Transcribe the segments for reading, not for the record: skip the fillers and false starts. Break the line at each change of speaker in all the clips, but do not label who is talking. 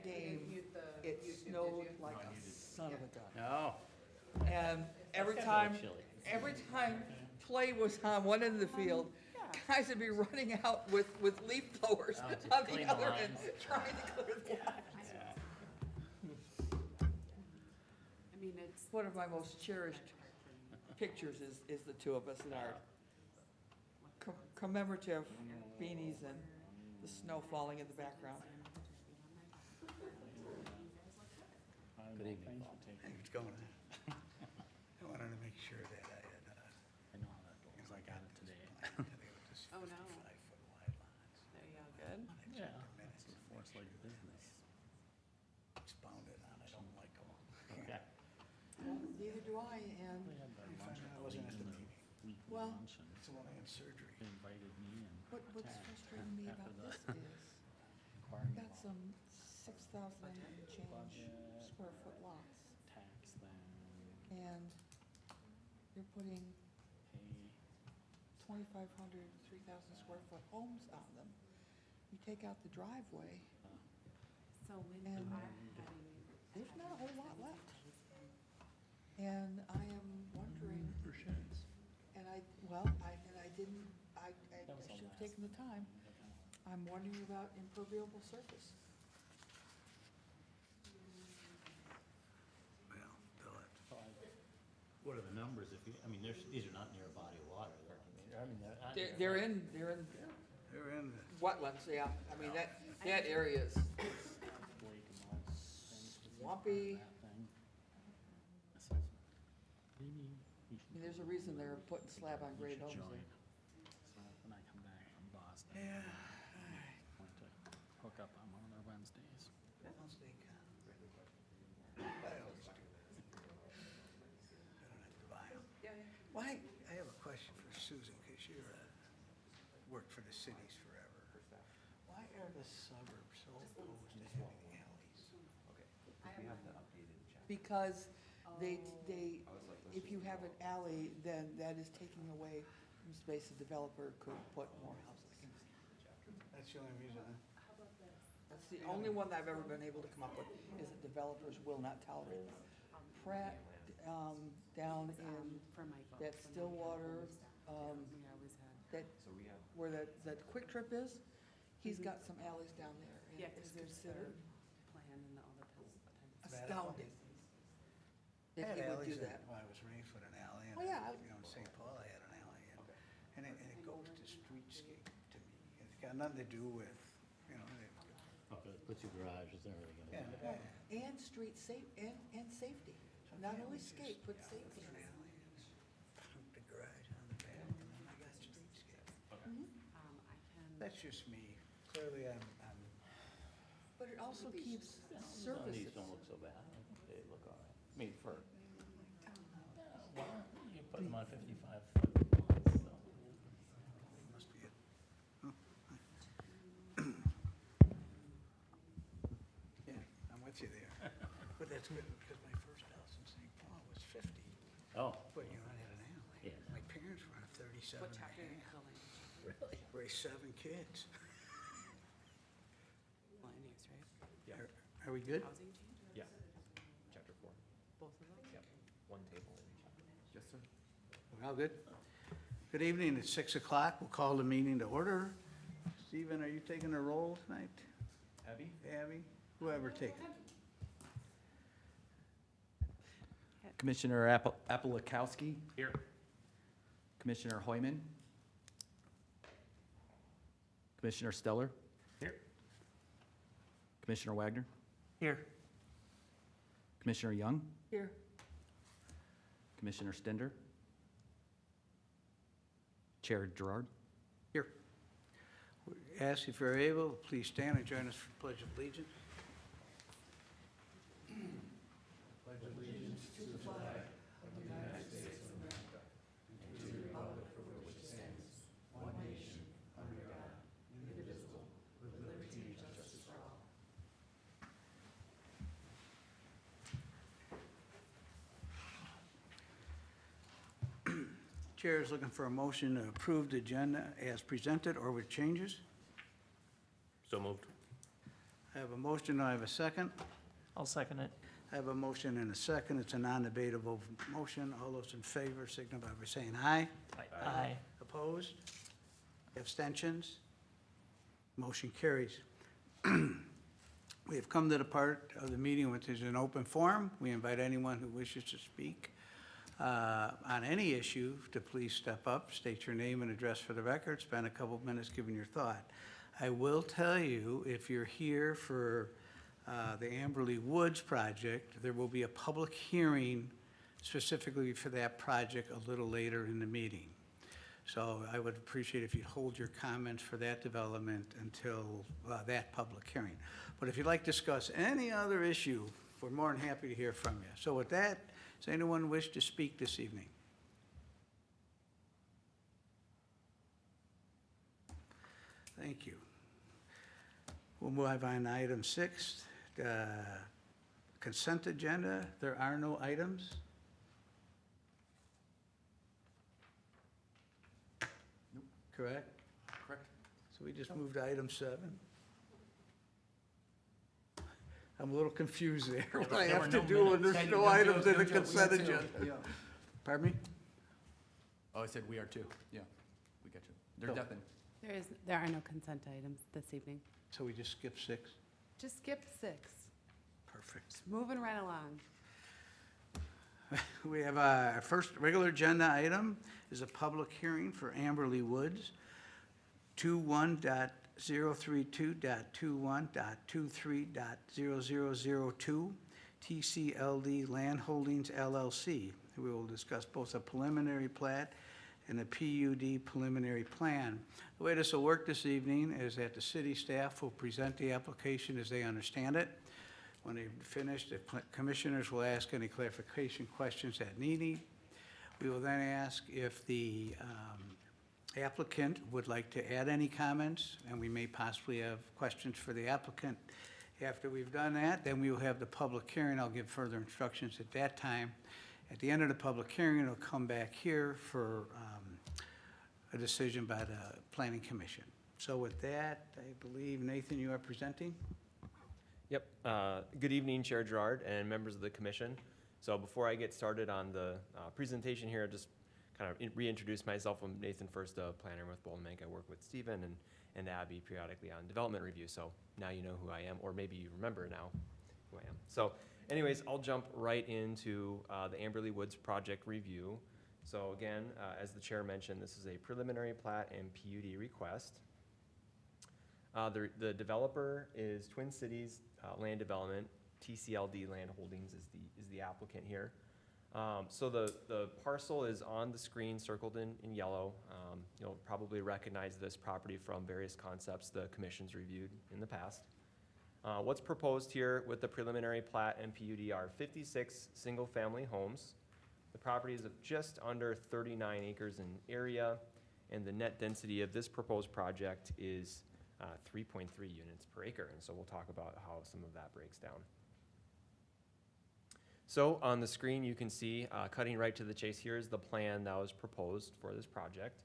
that game, it snowed like a son of a gun.
Oh.
And every
That's
time,
kinda chilly.
every time play was on one end of the field, guys would be running out with leaf blowers
Oh, to
on
clean
the
the
other end,
lines.
trying to clear the lines.
Yeah.
I mean, it's.
One of my most cherished pictures is the two of us in our commemorative beanies and the snow falling in the background.
Good evening, Paul.
It's going. I wanted to make sure that I had,
I know how that goes. I got it today.
Oh, no.
5-foot wide lots.
There you go, good.
Yeah. It's a force like business.
Expounded on, I don't like them.
Okay.
Neither do I, and,
We had that
I
lunch
found
at
out I
the
wasn't at the
Legion,
meeting.
weekly
Well-
luncheon.
It's the one I had surgery.
They invited me and
what's
Tad
frustrating me
after
about
the
this is,
inquiring
we've got
about
some 6,000 and change
budget,
square foot lots,
tax them,
and you're putting
pay.
2,500, 3,000 square foot homes on them. You take out the driveway,
So when
And-
you are having.
there's not a whole lot left. And I am wondering,
For sheds.
and I didn't, I
That was the
should have
last.
taken the time. I'm wondering about impermeable surface.
Well, they'll have to.
So what are the numbers if you, I mean, these are not near a body of water, I mean, they're not.
They're in
They're in the,
wetlands, yeah. I mean, that area is
Lake and all things.
swampy.
That thing. I says, maybe we should.
I mean, there's a reason they're putting slab on
we
grade
should
homes
join.
there.
So when I come back from Boston.
yeah.
I want to hook up on one of their Wednesdays.
I'll stay calm. I always do. I don't have to buy them.
Yeah, yeah.
Why, I have a question for Susan, because you're, worked for the cities forever. Why are the suburbs so opposed to having alleys?
Because if you have an alley, then that is taking away from space a developer could put more houses.
That's the only reason,
That's the only one that I've ever been able to come up with, is that developers will not tolerate it. Pratt, down in
For my folks.
that Stillwater,
We always had.
that, where that Quick Trip is, he's got some alleys down there. and
Yeah,
it's
because there's their
considered
plan and all the times.
astounding if
I had
he would
alleys
do that.
Well, I was raised with an alley, and,
Oh, yeah.
you know, in St. Paul, I had an alley, and it goes to streetscape to me. It's got nothing to do with, you know,
Okay, put your garages and everything.
yeah.
And street safe, and safety. Not only skate, but safety.
Put an alley, the garage on the back, and then I got streetscape.
I can.
That's just me. Clearly, I'm,
But it also keeps
These
services.
don't look so bad, they look all right. I mean, for, well, you put them on 55-foot lots, so.
must be it. Yeah, I'm with you there. But that's good, because my first house in St. Paul was 50,
Oh,
but you know, I had an alley.
Yeah.
My parents were on 37
What
and
chapter
a
in
half.
building?
really?
Raised 7 kids.
Land use, right?
Are we good?
Housing change?
Yeah, chapter 4.
Both of those?
Yep, one table in each chapter. Yes, sir.
We're all good? Good evening, it's 6 o'clock, we'll call the meeting to order. Stephen, are you taking a roll tonight?
Abby?
Abby? Whoever take it.
Commissioner Apolakowski,
Here.
Commissioner Hoyman, Commissioner Steller,
Here.
Commissioner Wagner,
Here.
Commissioner Young,
Here.
Commissioner Stender, Chair Gerard.
Here. We ask if you're able, please stand and join us for Pledge of Allegiance. Chair is looking for a motion to approve the agenda as presented or with changes.
So moved.
I have a motion, do I have a second?
I'll second it.
I have a motion and a second. It's a non-debatable motion. All those in favor signify by saying aye.
Aye.
Opposed? Abstentions? Motion carries. We have come to the part of the meeting which is an open forum. We invite anyone who wishes to speak on any issue to please step up, state your name and address for the record, spend a couple of minutes giving your thought. I will tell you, if you're here for the Amberley Woods project, there will be a public hearing specifically for that project a little later in the meeting. So I would appreciate if you'd hold your comments for that development until that public hearing. But if you'd like to discuss any other issue, we're more than happy to hear from you. So with that, does anyone wish to speak this evening? Thank you. We'll move on to item 6, consent agenda. There are no items. Correct?
Correct.
So we just moved to item 7. I'm a little confused there. What I
There
have
were
to
no
do when
minutes.
there's no items in the consent agenda. Pardon me?
Oh, I said we are too. Yeah, we got you. There's
Oh.
nothing.
There are no consent items this evening.
So we just skip 6?
Just skip 6.
Perfect.
Just moving right along.
We have our first regular agenda item is a public hearing for Amberley Woods, 21.032.21.23.0002, TCLD Land Holdings LLC. We will discuss both a preliminary plat and a PUD preliminary plan. The way this will work this evening is that the city staff will present the application as they understand it. When they've finished, the commissioners will ask any clarification questions that needed. We will then ask if the applicant would like to add any comments, and we may possibly have questions for the applicant. After we've done that, then we will have the public hearing. I'll give further instructions at that time. At the end of the public hearing, it'll come back here for a decision by the Planning Commission. So with that, I believe, Nathan, you are presenting?
Yep. Good evening, Chair Gerard and members of the commission. So before I get started on the presentation here, just kind of reintroduce myself. I'm Nathan First, a planner with Bolton Mank. I work with Stephen and Abby periodically on development review. So now you know who I am, or maybe you remember now who I am. So anyways, I'll jump right into the Amberley Woods project review. So again, as the chair mentioned, this is a preliminary plat and PUD request. The developer is Twin Cities Land Development. TCLD Land Holdings is the applicant here. So the parcel is on the screen, circled in yellow. You'll probably recognize this property from various concepts the commission's reviewed in the past. What's proposed here with the preliminary plat and PUD are 56 single-family homes. The property is of just under 39 acres in area, and the net density of this proposed project is 3.3 units per acre, and so we'll talk about how some of that breaks down. So on the screen, you can see, cutting right to the chase, here is the plan that was proposed for this project.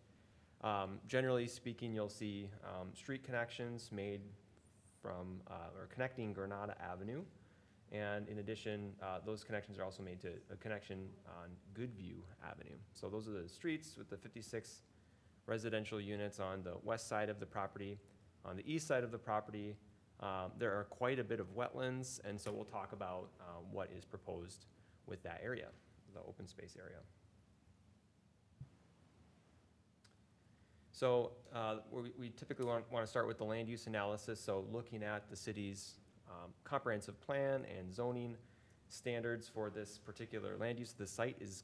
Generally speaking, you'll see street connections made from, or connecting Granada Avenue, and in addition, those connections are also made to a connection on Goodview Avenue. So those are the streets with the 56 residential units on the west side of the property. On the east side of the property, there are quite a bit of wetlands, and so we'll talk about what is proposed with that area, the open space area. So we typically want to start with the land use analysis, so looking at the city's comprehensive plan and zoning standards for this particular land use. The site is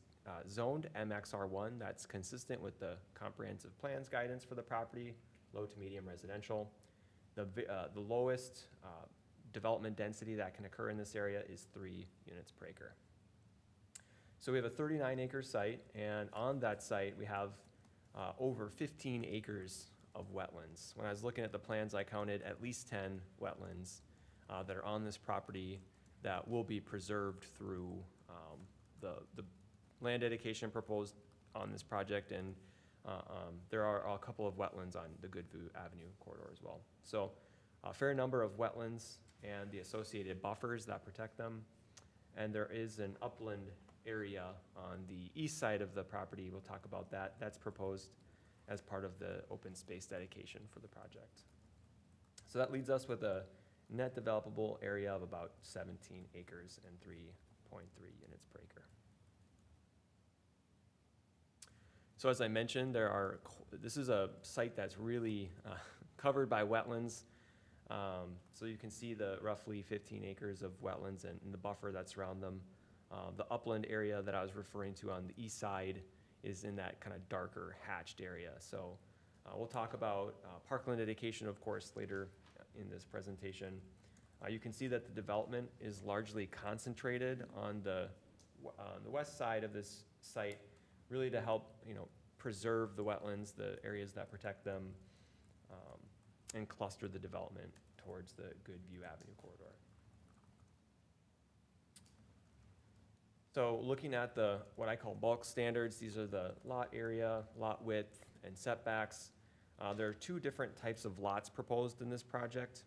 zoned MXR1. That's consistent with the comprehensive plans guidance for the property, low to medium residential. The lowest development density that can occur in this area is 3 units per acre. So we have a 39-acre site, and on that site we have over 15 acres of wetlands. When I was looking at the plans, I counted at least 10 wetlands that are on this property that will be preserved through the land dedication proposed on this project, and there are a couple of wetlands on the Goodview Avenue corridor as well. So a fair number of wetlands and the associated buffers that protect them. And there is an upland area on the east side of the property. We'll talk about that. That's proposed as part of the open space dedication for the project. So that leaves us with a net developable area of about 17 acres and 3.3 units per acre. So as I mentioned, this is a site that's really covered by wetlands. So you can see the roughly 15 acres of wetlands and the buffer that's around them. The upland area that I was referring to on the east side is in that kind of darker hatched area. So we'll talk about parkland dedication, of course, later in this presentation. You can see that the development is largely concentrated on the west side of this site, really to help, preserve the wetlands, the areas that protect them, and cluster the development towards the Goodview Avenue corridor. So looking at what I call bulk standards, these are the lot area, lot width, and setbacks. There are two different types of lots proposed in this project.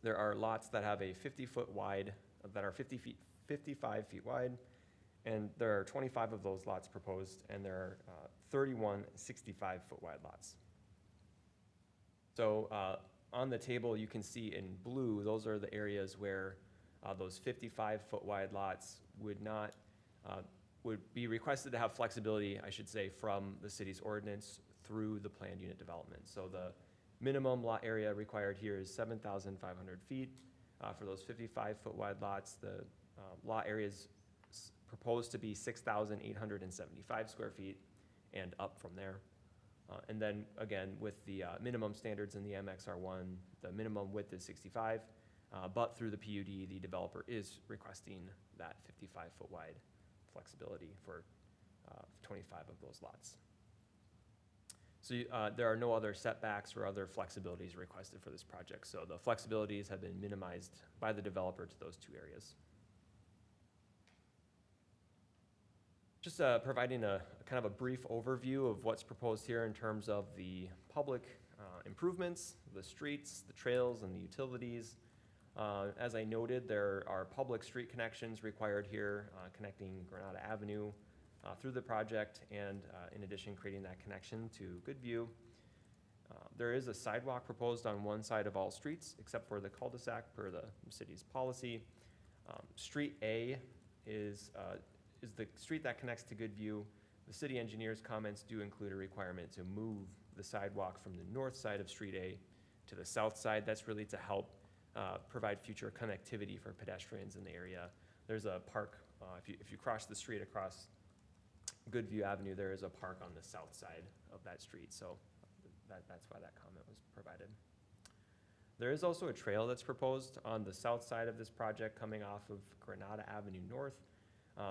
There are lots that have a 50-foot wide, that are 55 feet wide, and there are 25 of those lots proposed, and there are 31 65-foot wide lots. So on the table, you can see in blue, those are the areas where those 55-foot wide lots would be requested to have flexibility, I should say, from the city's ordinance through the planned unit development. So the minimum lot area required here is 7,500 feet. For those 55-foot wide lots, the lot area is proposed to be 6,875 square feet and up from there. And then again, with the minimum standards in the MXR1, the minimum width is 65, but through the PUD, the developer is requesting that 55-foot wide flexibility for 25 of those lots. So there are no other setbacks or other flexibilities requested for this project. So the flexibilities have been minimized by the developer to those two areas. Just providing a kind of a brief overview of what's proposed here in terms of the public improvements, the streets, the trails, and the utilities. As I noted, there are public street connections required here, connecting Granada Avenue through the project, and in addition, creating that connection to Goodview. There is a sidewalk proposed on one side of all streets, except for the cul-de-sac per the city's policy. Street A is the street that connects to Goodview. The city engineer's comments do include a requirement to move the sidewalk from the north side of Street A to the south side. That's really to help provide future connectivity for pedestrians in the area. There's a park, if you cross the street across Goodview Avenue, there is a park on the south side of that street, so that's why that comment was provided. There is also a trail that's proposed on the south side of this project coming off of Granada Avenue North.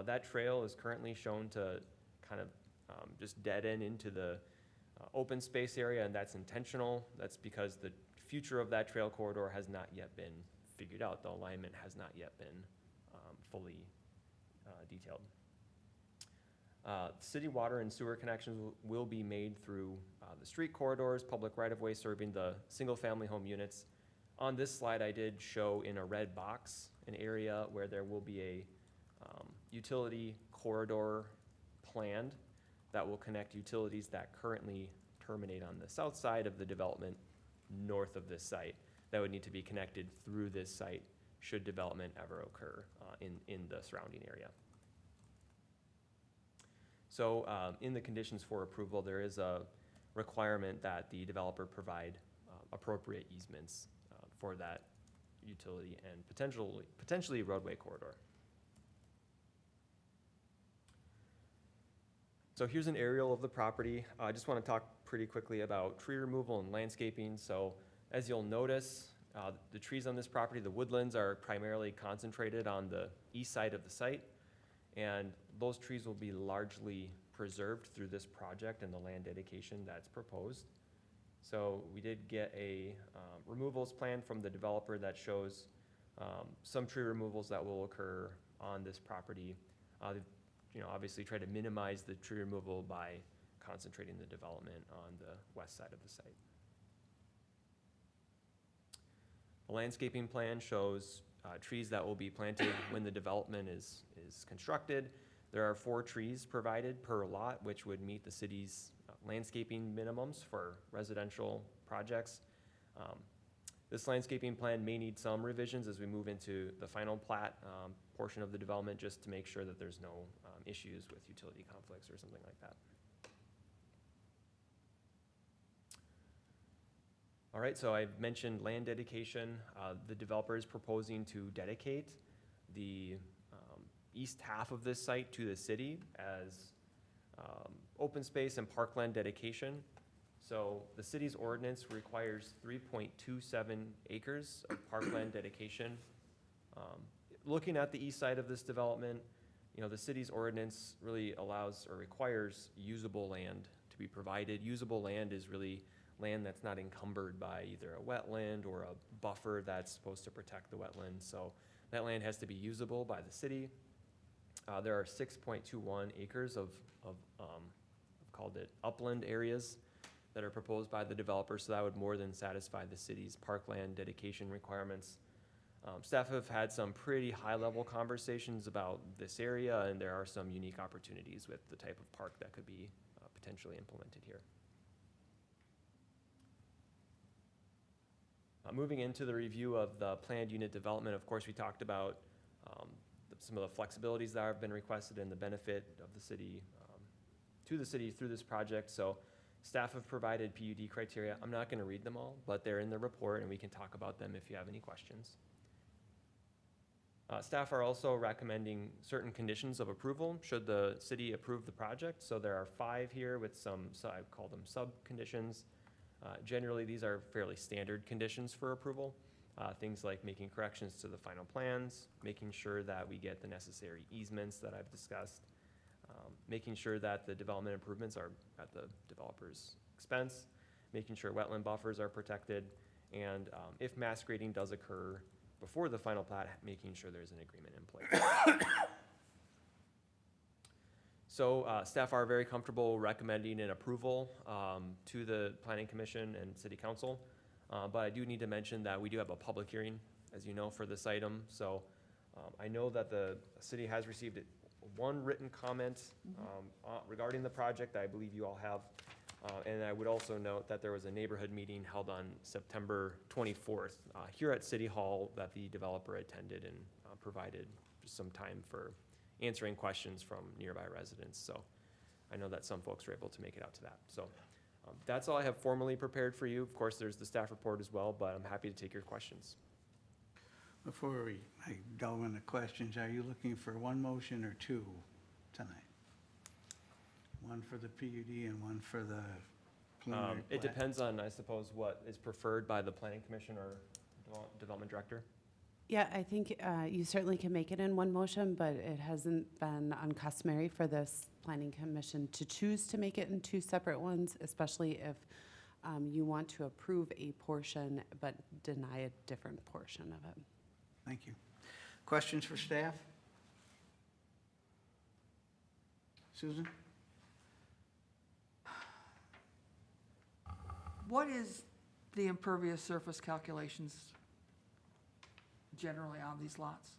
That trail is currently shown to kind of just dead end into the open space area, and that's intentional. That's because the future of that trail corridor has not yet been figured out. The alignment has not yet been fully detailed. City water and sewer connections will be made through the street corridors, public right-of-way serving the single-family home units. On this slide, I did show in a red box an area where there will be a utility corridor planned that will connect utilities that currently terminate on the south side of the development north of this site that would need to be connected through this site should development ever occur in the surrounding area. So in the conditions for approval, there is a requirement that the developer provide appropriate easements for that utility and potentially roadway corridor. So here's an aerial of the property. I just want to talk pretty quickly about tree removal and landscaping. So as you'll notice, the trees on this property, the woodlands, are primarily concentrated on the east side of the site, and those trees will be largely preserved through this project and the land dedication that's proposed. So we did get a removals plan from the developer that shows some tree removals that will occur on this property. Obviously try to minimize the tree removal by concentrating the development on the west side of the site. The landscaping plan shows trees that will be planted when the development is constructed. There are 4 trees provided per lot, which would meet the city's landscaping minimums for residential projects. This landscaping plan may need some revisions as we move into the final plat portion of the development, just to make sure that there's no issues with utility conflicts or something like that. All right, so I've mentioned land dedication. The developer is proposing to dedicate the east half of this site to the city as open space and parkland dedication. So the city's ordinance requires 3.27 acres of parkland dedication. Looking at the east side of this development, the city's ordinance really allows or requires usable land to be provided. Usable land is really land that's not encumbered by either a wetland or a buffer that's supposed to protect the wetland. So that land has to be usable by the city. There are 6.21 acres of I've called it upland areas that are proposed by the developer, so that would more than satisfy the city's parkland dedication requirements. Staff have had some pretty high-level conversations about this area, and there are some unique opportunities with the type of park that could be potentially implemented here. Moving into the review of the planned unit development, of course, we talked about some of the flexibilities that have been requested and the benefit of the city, to the city through this project. So staff have provided PUD criteria. I'm not going to read them all, but they're in the report and we can talk about them if you have any questions. Staff are also recommending certain conditions of approval should the city approve the project. So there are 5 here with some, so I call them sub-conditions. Generally, these are fairly standard conditions for approval. Things like making corrections to the final plans, making sure that we get the necessary easements that I've discussed, making sure that the development improvements are at the developer's expense, making sure wetland buffers are protected, and if mass grading does occur before the final plat, making sure there's an agreement in place. So staff are very comfortable recommending an approval to the Planning Commission and City Council. But I do need to mention that we do have a public hearing, as you know, for this item. So I know that the city has received 1 written comment regarding the project. I believe you all have. And I would also note that there was a neighborhood meeting held on September 24th here at City Hall that the developer attended and provided just some time for answering questions from nearby residents. So I know that some folks were able to make it out to that. So that's all I have formally prepared for you. Of course, there's the staff report as well, but I'm happy to take your questions.
Before I delve into questions, are you looking for 1 motion or 2 tonight? 1 for the PUD and 1 for the preliminary
It
plat?
depends on, I suppose, what is preferred by the Planning Commission or Development Director.
Yeah, I think you certainly can make it in 1 motion, but it hasn't been uncustomary for this planning commission to choose to make it in 2 separate ones, especially if you want to approve a portion but deny a different portion of it.
Thank you. Questions for staff? Susan?
What is the impervious surface calculations generally on these lots?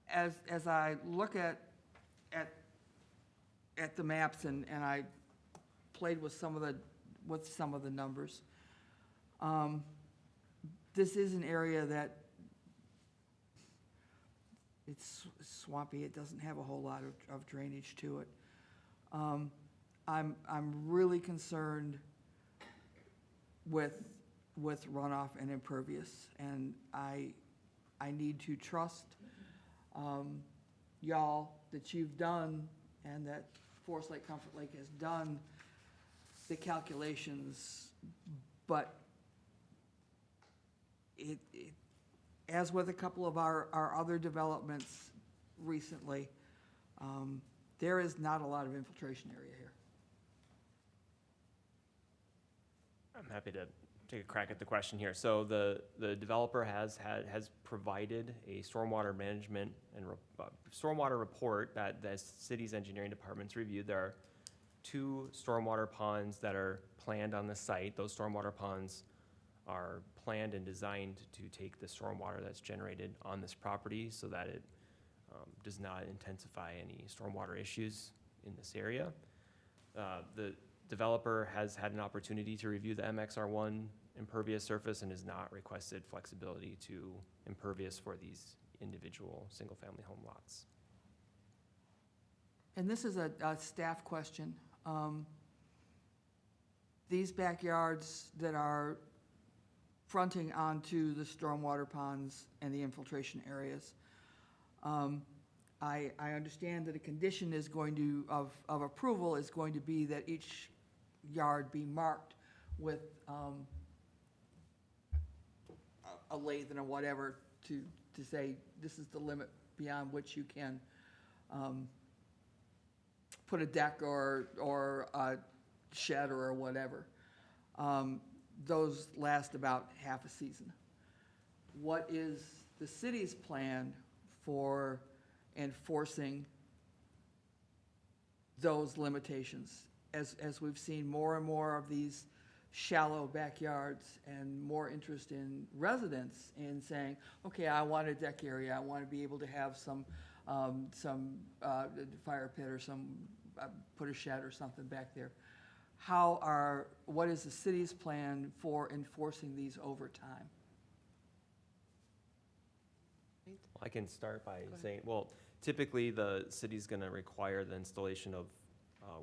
As I look at the maps and I played with some of the numbers, this is an area that it's swampy. It doesn't have a whole lot of drainage to it. I'm really concerned with runoff and impervious, and I need to trust y'all that you've done and that Forest Lake Comfort Lake has done the calculations, but it as with a couple of our other developments recently, there is not a lot of infiltration area here.
I'm happy to take a crack at the question here. So the developer has provided a stormwater management and stormwater report that the city's engineering department's reviewed. There are 2 stormwater ponds that are planned on the site. Those stormwater ponds are planned and designed to take the stormwater that's generated on this property so that it does not intensify any stormwater issues in this area. The developer has had an opportunity to review the MXR1 impervious surface and has not requested flexibility to impervious for these individual single-family home lots.
And this is a staff question. These backyards that are fronting onto the stormwater ponds and the infiltration areas, I understand that a condition is going to, of approval is going to be that each yard be marked with a lathe and a whatever to say, this is the limit beyond which you can put a deck or a shed or whatever. Those last about half a season. What is the city's plan for enforcing those limitations? As we've seen more and more of these shallow backyards and more interest in residents in saying, okay, I want a deck area, I want to be able to have some fire pit or put a shed or something back there. What is the city's plan for enforcing these over time?
I can start by
ahead.
saying, well, typically the city's gonna require the installation of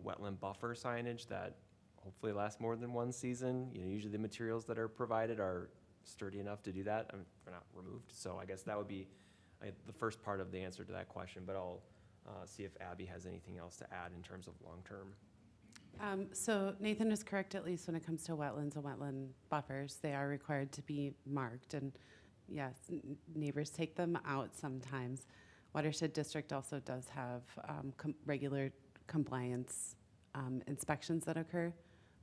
wetland buffer signage that hopefully lasts more than one season. You know, usually the materials that are provided are sturdy enough to do that. They're not removed. So I guess that would be the first part of the answer to that question, but I'll see if Abby has anything else to add in terms of long-term.
So Nathan is correct, at least when it comes to wetlands and wetland buffers, they are required to be marked. And yes, neighbors take them out sometimes. Watershed District also does have regular compliance inspections that occur.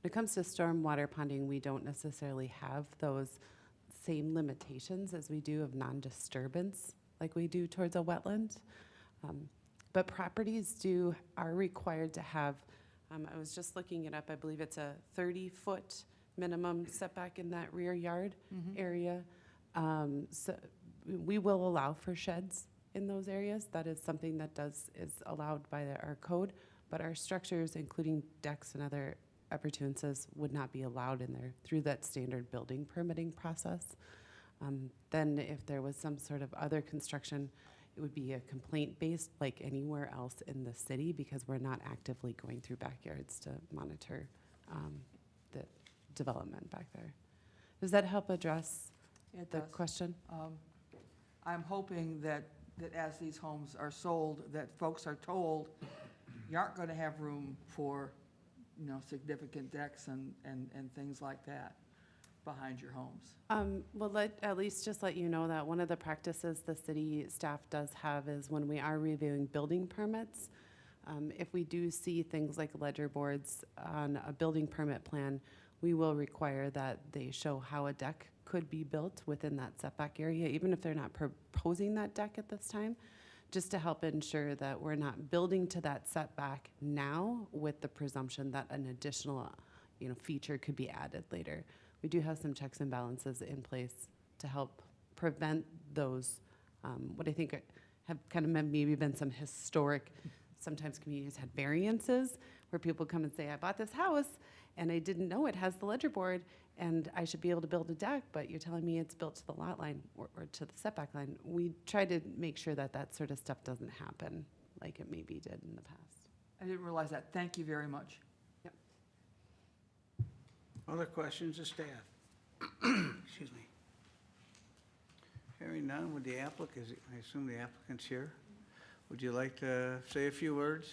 When it comes to stormwater ponding, we don't necessarily have those same limitations as we do of non-disturbance like we do towards a wetland. But properties are required to have, I was just looking it up, I believe it's a 30-foot minimum setback in that rear yard area. So we will allow for sheds in those areas. That is something that is allowed by our code, but our structures, including decks and other appurtenances, would not be allowed in there through that standard building permitting process. Then if there was some sort of other construction, it would be a complaint-based like anywhere else in the city, because we're not actively going through backyards to monitor the development back there. Does that help address
It
the
does.
question?
I'm hoping that as these homes are sold, that folks are told, you aren't going to have room for, significant decks and things like that behind your homes.
Well, at least just let you know that one of the practices the city staff does have is when we are reviewing building permits, if we do see things like ledger boards on a building permit plan, we will require that they show how a deck could be built within that setback area, even if they're not proposing that deck at this time, just to help ensure that we're not building to that setback now with the presumption that an additional, feature could be added later. We do have some checks and balances in place to help prevent those, what I think have kind of maybe been some historic, sometimes communities had variances where people come and say, I bought this house and I didn't know it has the ledger board and I should be able to build a deck, but you're telling me it's built to the lot line or to the setback line. We try to make sure that that sort of stuff doesn't happen like it maybe did in the past.
I didn't realize that. Thank you very much.
Other questions of staff? Excuse me. Hearing none, would the applicant, I assume the applicant's here? Would you like to say a few words?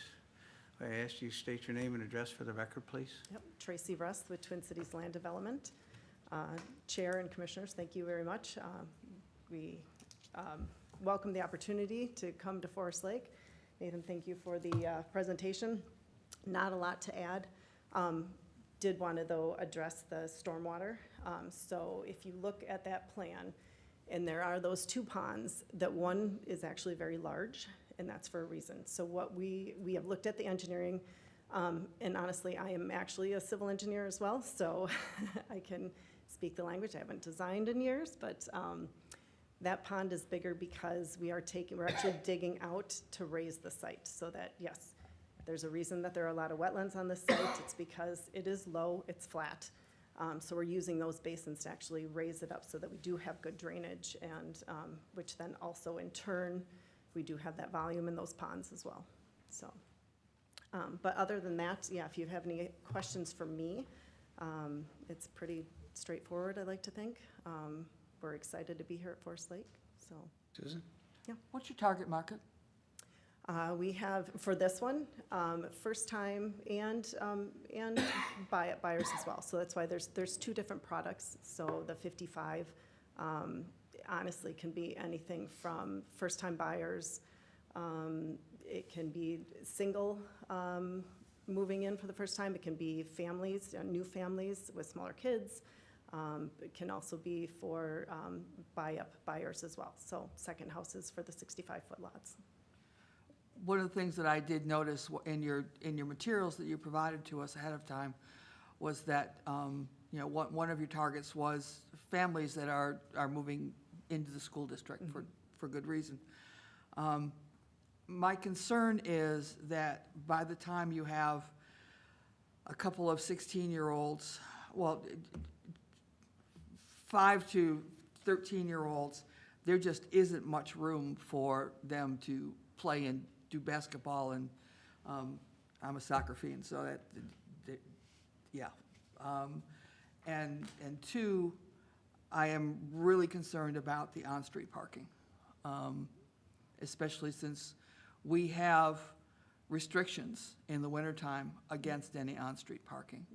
I ask you state your name and address for the record, please.
Yep, Tracy Rust with Twin Cities Land Development. Chair and Commissioners, thank you very much. We welcome the opportunity to come to Forest Lake. Nathan, thank you for the presentation. Not a lot to add. Did want to, though, address the stormwater. So if you look at that plan, and there are those two ponds, that one is actually very large, and that's for a reason. So what we have looked at the engineering, and honestly, I am actually a civil engineer as well, so I can speak the language. I haven't designed in years, but that pond is bigger because we're actually digging out to raise the site so that, yes, there's a reason that there are a lot of wetlands on this site. It's because it is low, it's flat. So we're using those basins to actually raise it up so that we do have good drainage and, which then also in turn, we do have that volume in those ponds as well, so. But other than that, yeah, if you have any questions for me, it's pretty straightforward, I like to think. We're excited to be here at Forest Lake, so.
Susan?
What's your target market?
We have, for this one, first time and buyers as well. So that's why there's two different products. So the 55, honestly, can be anything from first-time buyers. It can be single moving in for the first time. It can be families, new families with smaller kids. It can also be for buy-up buyers as well. So second houses for the 65-foot lots.
One of the things that I did notice in your materials that you provided to us ahead of time was that, you know, one of your targets was families that are moving into the school district for good reason. My concern is that by the time you have a couple of 16-year-olds, well, 5 to 13-year-olds, there just isn't much room for them to play and do basketball, and I'm a soccer fiend, so yeah. And two, I am really concerned about the on-street parking, especially since we have restrictions in the wintertime against any on-street parking.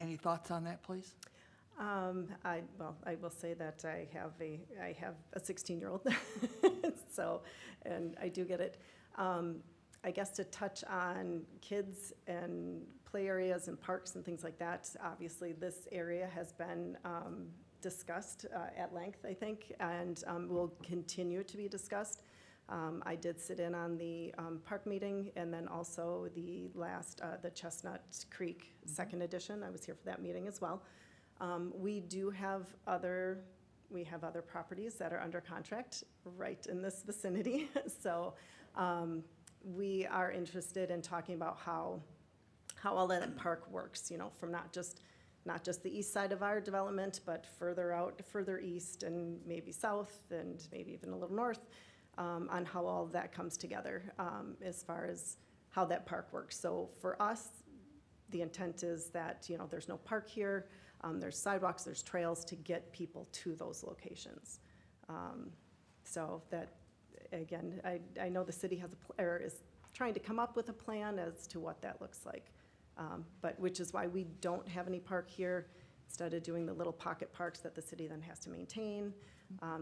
Any thoughts on that, please?
I will say that I have a 16-year-old, so, and I do get it. I guess to touch on kids and play areas and parks and things like that, obviously this area has been discussed at length, I think, and will continue to be discussed. I did sit in on the park meeting, and then also the last, the Chestnut Creek second edition. I was here for that meeting as well. We do have other properties that are under contract right in this vicinity. So we are interested in talking about how all that park works, you know, from not just the east side of our development, but further east and maybe south and maybe even a little north, on how all of that comes together, as far as how that park works. So for us, the intent is that, you know, there's no park here. There's sidewalks, there's trails to get people to those locations. So that, again, I know the city is trying to come up with a plan as to what that looks like. But which is why we don't have any park here. Instead of doing the little pocket parks that the city then has to maintain,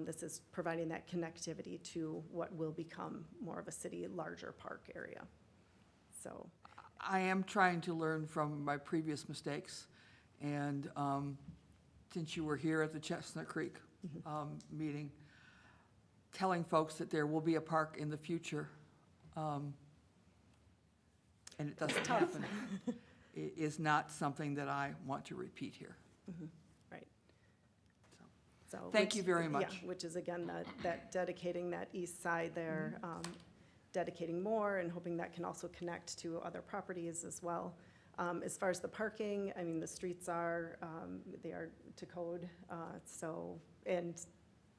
this is providing that connectivity to what will become more of a city, larger park area. So.
I am trying to learn from my previous mistakes, and since you were here at the Chestnut Creek meeting, telling folks that there will be a park in the future, and it doesn't happen, is not something that I want to repeat here.
Right.
So,
So,
thank you very much.
Yeah, which is again, that dedicating that east side there, dedicating more and hoping that can also connect to other properties as well. As far as the parking, I mean, the streets are, they are to code, so, and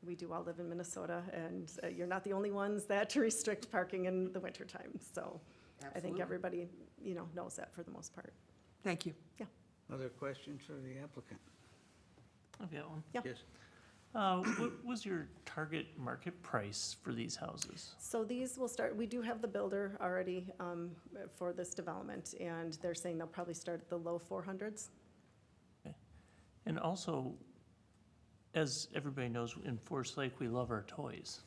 we do all live in Minnesota, and you're not the only ones that restrict parking in the wintertime, so I think
Absolutely.
everybody, you know, knows that for the most part.
Thank you.
Other questions for the applicant?
I've got one.
Yeah.
Yes.
What was your target market price for these houses?
So these will start, we do have the builder already for this development, and they're saying they'll probably start at the low 400s.
And also, as everybody knows, in Forest Lake, we love our toys.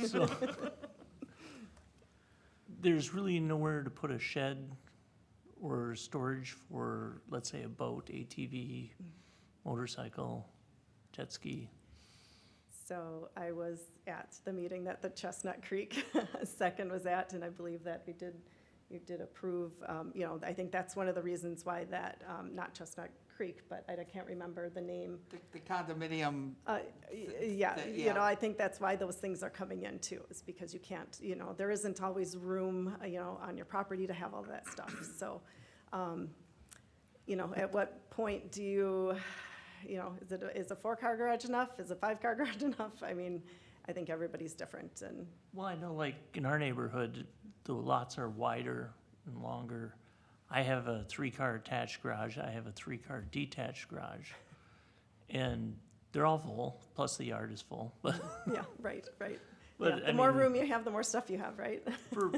So there's really nowhere to put a shed or storage for, let's say, a boat, ATV, motorcycle, jet ski.
So I was at the meeting that the Chestnut Creek second was at, and I believe that we did, you did approve, you know, I think that's one of the reasons why that, not Chestnut Creek, but I can't remember the name.
The condominium,
Yeah,
That-
you know,
yeah.
I think that's why those things are coming in too, is because you can't, you know, there isn't always room, you know, on your property to have all that stuff. So, you know, at what point do you know, is a 4-car garage enough? Is a 5-car garage enough? I mean, I think everybody's different, and,
Well, I know like in our neighborhood, the lots are wider and longer. I have a 3-car attached garage, I have a 3-car detached garage. And they're all full, plus the yard is full, but
yeah, right.
But,
Yeah,
I
the more
mean-
room you have, the more stuff you have, right?
for,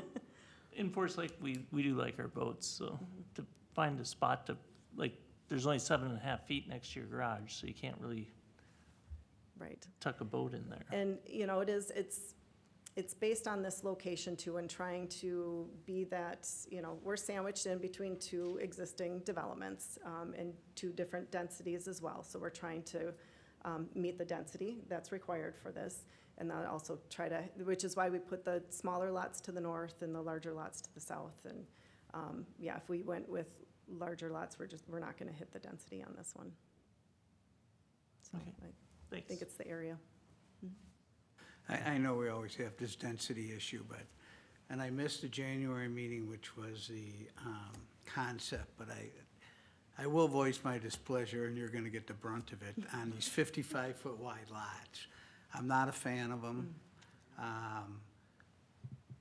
in Forest Lake, we do like our boats, so to find a spot to, like, there's only 7.5 feet next to your garage, so you can't really
Right.
tuck a boat in there.
And, you know, it's based on this location too, and trying to be that, you know, we're sandwiched in between 2 existing developments, and 2 different densities as well. So we're trying to meet the density that's required for this. And then also try to, which is why we put the smaller lots to the north and the larger lots to the south. And, yeah, if we went with larger lots, we're not gonna hit the density on this one. So
Okay.
I think it's the area.
I know we always have this density issue, and I missed the January meeting, which was the concept, but I will voice my displeasure, and you're gonna get the brunt of it, on these 55-foot wide lots. I'm not a fan of them.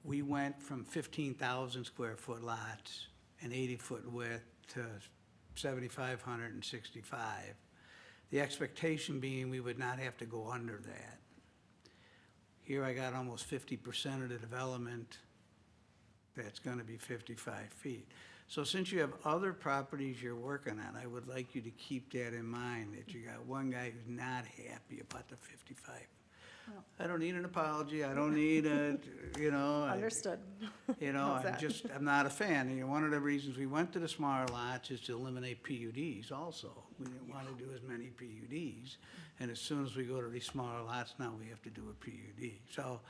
We went from 15,000 square foot lots and 80-foot width to 7,500 and 65. The expectation being we would not have to go under that. Here I got almost 50% of the development that's gonna be 55 feet. So since you have other properties you're working on, I would like you to keep that in mind, that you got one guy who's not happy about the 55. I don't need an apology, I don't need a, you know.
Understood.
You know,
How's that?
I'm not a fan. And one of the reasons we went to the smaller lots is to eliminate PUDs also. We didn't want to do as many PUDs. And as soon as we go to these smaller lots, now we have to do a PUD. So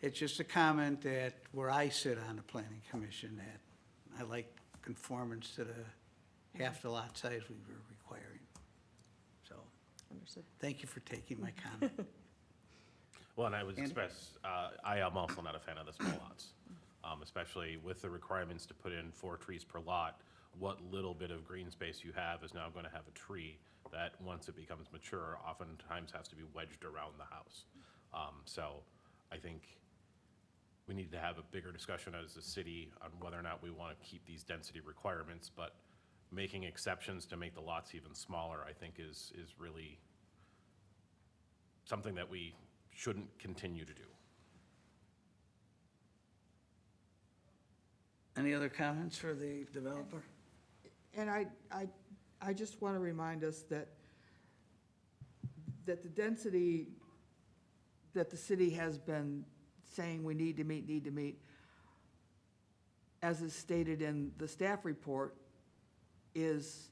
it's just a comment that where I sit on the planning commission, that I like conformance to the half the lot size we were requiring. So,
Understood.
thank you for taking my comment.
Well, and I would
Andy?
express, I am also not a fan of the small lots, especially with the requirements to put in 4 trees per lot. What little bit of green space you have is now going to have a tree that, once it becomes mature, oftentimes has to be wedged around the house. So I think we need to have a bigger discussion as a city on whether or not we want to keep these density requirements, but making exceptions to make the lots even smaller, I think is really something that we shouldn't continue to do.
Any other comments for the developer?
and I just want to remind us that the density that the city has been saying we need to meet, as is stated in the staff report, is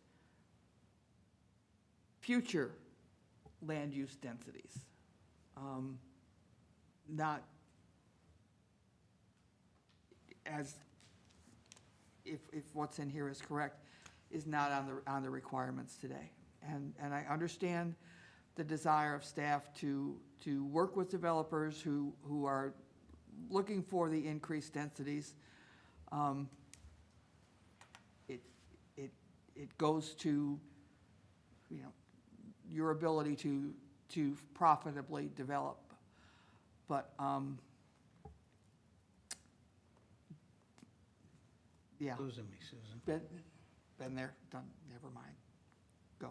future land use densities. Not as, if what's in here is correct, is not on the requirements today. And I understand the desire of staff to work with developers who are looking for the increased densities. It goes to, you know, your ability to profitably develop. But, yeah,
Losing me, Susan.
been there, done, never mind. Go.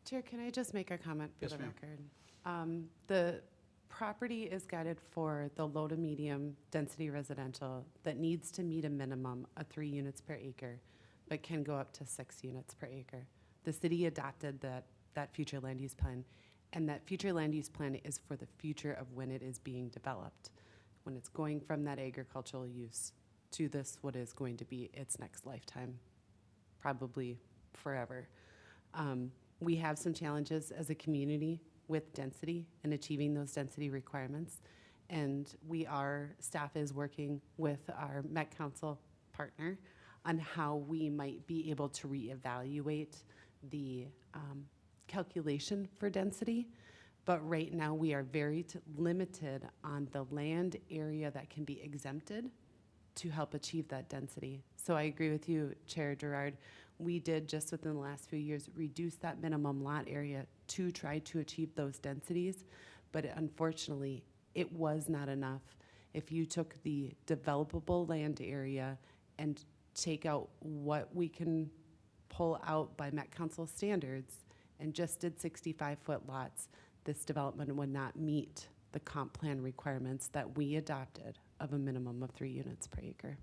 Chair, can I just make a comment for
Yes,
the
ma'am.
record? The property is guided for the low to medium density residential that needs to meet a minimum of 3 units per acre, but can go up to 6 units per acre. The city adopted that future land use plan, and that future land use plan is for the future of when it is being developed, when it's going from that agricultural use to this, what is going to be its next lifetime, probably forever. We have some challenges as a community with density and achieving those density requirements. And staff is working with our Met Council partner on how we might be able to reevaluate the calculation for density. But right now, we are very limited on the land area that can be exempted to help achieve that density. So I agree with you, Chair Gerard. We did, just within the last few years, reduce that minimum lot area to try to achieve those densities. But unfortunately, it was not enough. If you took the developable land area and take out what we can pull out by Met Council standards and just did 65-foot lots, this development would not meet the comp plan requirements that we adopted of a minimum of 3 units per acre.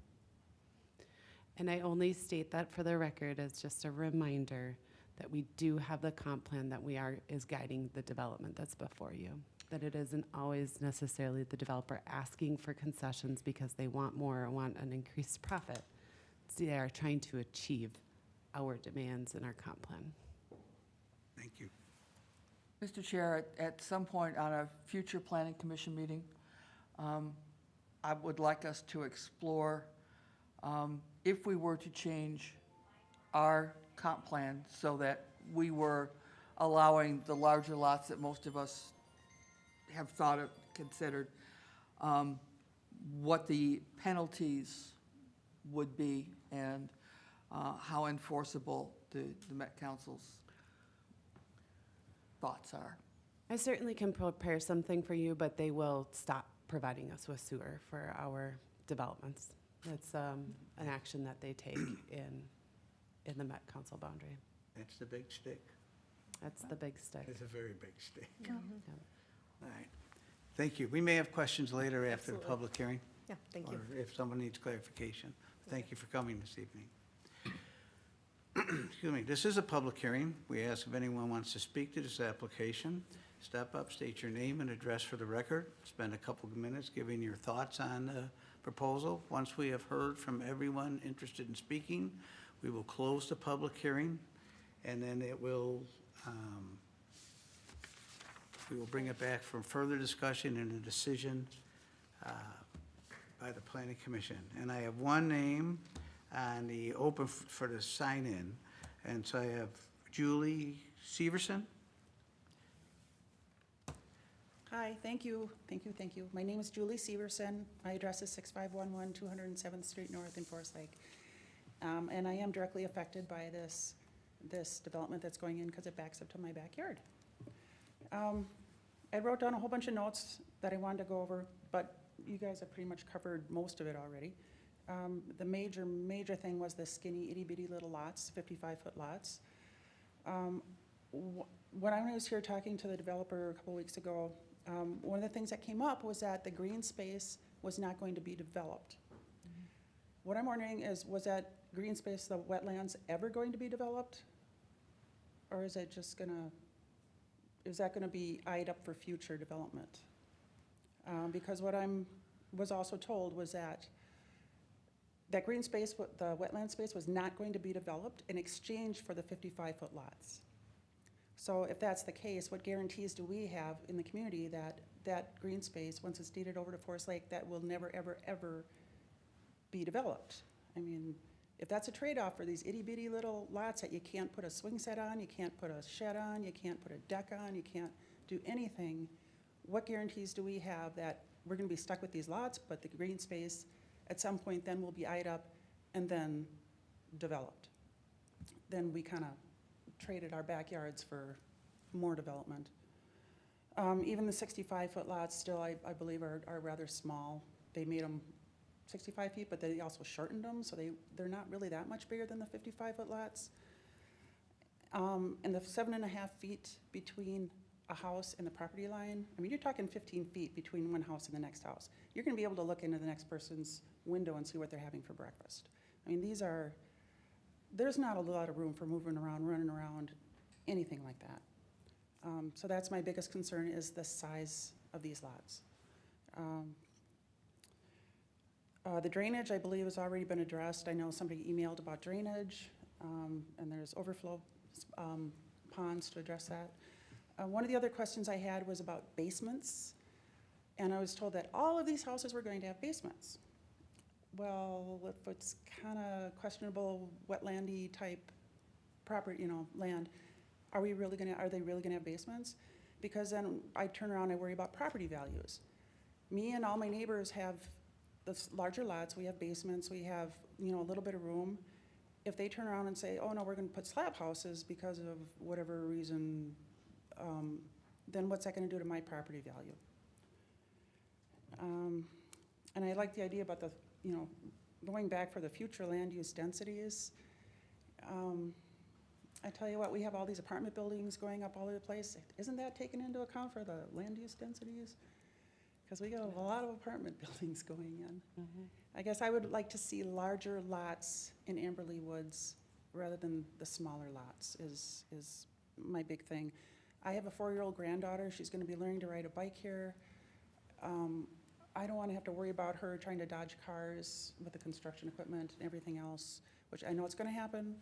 And I only state that for the record as just a reminder that we do have the comp plan that is guiding the development that's before you. That it isn't always necessarily the developer asking for concessions because they want more or want an increased profit. They are trying to achieve our demands in our comp plan.
Thank you.
Mr. Chair, at some point on a future planning commission meeting, I would like us to explore if we were to change our comp plan so that we were allowing the larger lots that most of us have thought of, considered, what the penalties would be and how enforceable the Met Council's thoughts are.
I certainly can prepare something for you, but they will stop providing us with sewer for our developments. It's an action that they take in the Met Council boundary.
That's the big stick.
That's the big stick.
It's a very big stick.
Yeah.
All right. Thank you. We may have questions later after the
Absolutely.
public hearing,
Yeah, thank you.
or if someone needs clarification. Thank you for coming this evening. Excuse me. This is a public hearing. We ask if anyone wants to speak to this application. Step up, state your name and address for the record. Spend a couple of minutes giving your thoughts on the proposal. Once we have heard from everyone interested in speaking, we will close the public hearing, and then it will, we will bring it back for further discussion and a decision by the Planning Commission. And I have one name on the open for the sign-in, and so I have Julie Severson.
Hi, thank you. My name is Julie Severson. My address is 6511 207th Street North in Forest Lake. And I am directly affected by this development that's going in because it backs up to my backyard. I wrote down a whole bunch of notes that I wanted to go over, but you guys have pretty much covered most of it already. The major thing was the skinny itty bitty little lots, 55-foot lots. When I was here talking to the developer a couple weeks ago, one of the things that came up was that the green space was not going to be developed. What I'm wondering is, was that green space, the wetlands, ever going to be developed? Or is it just is that gonna be eyed up for future development? Because what was also told was that green space, the wetland space, was not going to be developed in exchange for the 55-foot lots. So if that's the case, what guarantees do we have in the community that that green space, once it's deeded over to Forest Lake, that will never, ever, ever be developed? I mean, if that's a trade-off for these itty-bitty little lots that you can't put a swing set on, you can't put a shed on, you can't put a deck on, you can't do anything, what guarantees do we have that we're gonna be stuck with these lots, but the green space at some point then will be eyed up and then developed? Then we kind of traded our backyards for more development. Even the 65-foot lots still, I believe, are rather small. They made them 65 feet, but they also shortened them, so they're not really that much bigger than the 55-foot lots. And the 7.5 feet between a house and the property line, I mean, you're talking 15 feet between one house and the next house. You're gonna be able to look into the next person's window and see what they're having for breakfast. I mean, there's not a lot of room for moving around, running around, anything like that. So that's my biggest concern, is the size of these lots. The drainage, I believe, has already been addressed. I know somebody emailed about drainage, and there's overflow ponds to address that. One of the other questions I had was about basements, and I was told that all of these houses were going to have basements. well, if it's kind of questionable wetlandy type property, land, are they really gonna have basements? Because then I turn around, I worry about property values. Me and all my neighbors have the larger lots, we have basements, we have, a little bit of room. If they turn around and say, oh no, we're gonna put slab houses because of whatever reason, then what's that gonna do to my property value? And I like the idea about the, going back for the future land use densities. I tell you what, we have all these apartment buildings going up all over the place. Isn't that taken into account for the land use densities? Because we got a lot of apartment buildings going in. I guess I would like to see larger lots in Amberley Woods rather than the smaller lots is my big thing. I have a 4-year-old granddaughter. She's gonna be learning to ride a bike here. I don't wanna have to worry about her trying to dodge cars with the construction equipment and everything else, which I know it's gonna happen.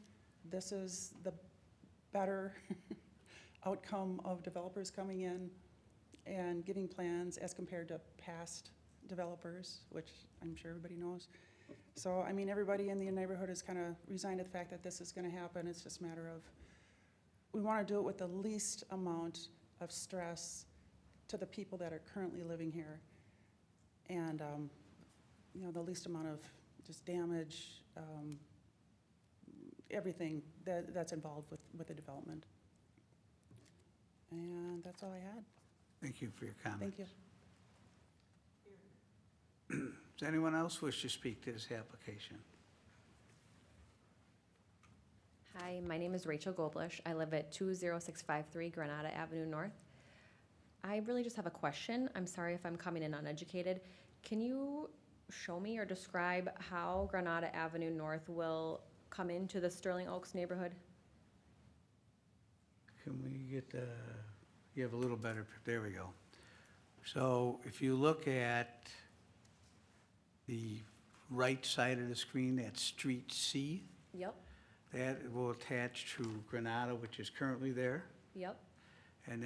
This is the better outcome of developers coming in and giving plans as compared to past developers, which I'm sure everybody knows. So, I mean, everybody in the neighborhood is kind of resigned to the fact that this is gonna happen. It's just a matter of, we wanna do it with the least amount of stress to the people that are currently living here. And, the least amount of just damage, everything that's involved with the development. And that's all I had.
Thank you for your comments.
Thank you.
Does anyone else wish to speak to this application?
Hi, my name is Rachel Goldbush. I live at 20653 Granada Avenue North. I really just have a question. I'm sorry if I'm coming in uneducated. Can you show me or describe how Granada Avenue North will come into the Sterling Oaks neighborhood?
Can we get, you have a little better, there we go. So if you look at the right side of the screen, that's Street C,
Yep,
that will attach to Granada, which is currently there.
yep.
And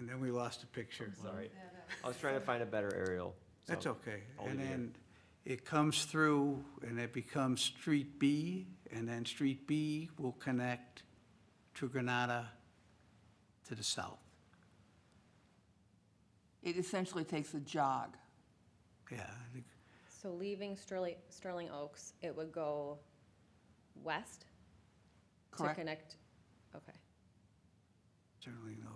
then we lost the picture.
Sorry. I was trying to find a better aerial. so
That's okay.
I'll
And
leave it here.
then it comes through and it becomes Street B, and then Street B will connect to Granada to the south.
It essentially takes a jog.
Yeah, I think
So leaving Sterling Oaks, it would go west to
Correct.
connect, okay.
certainly no.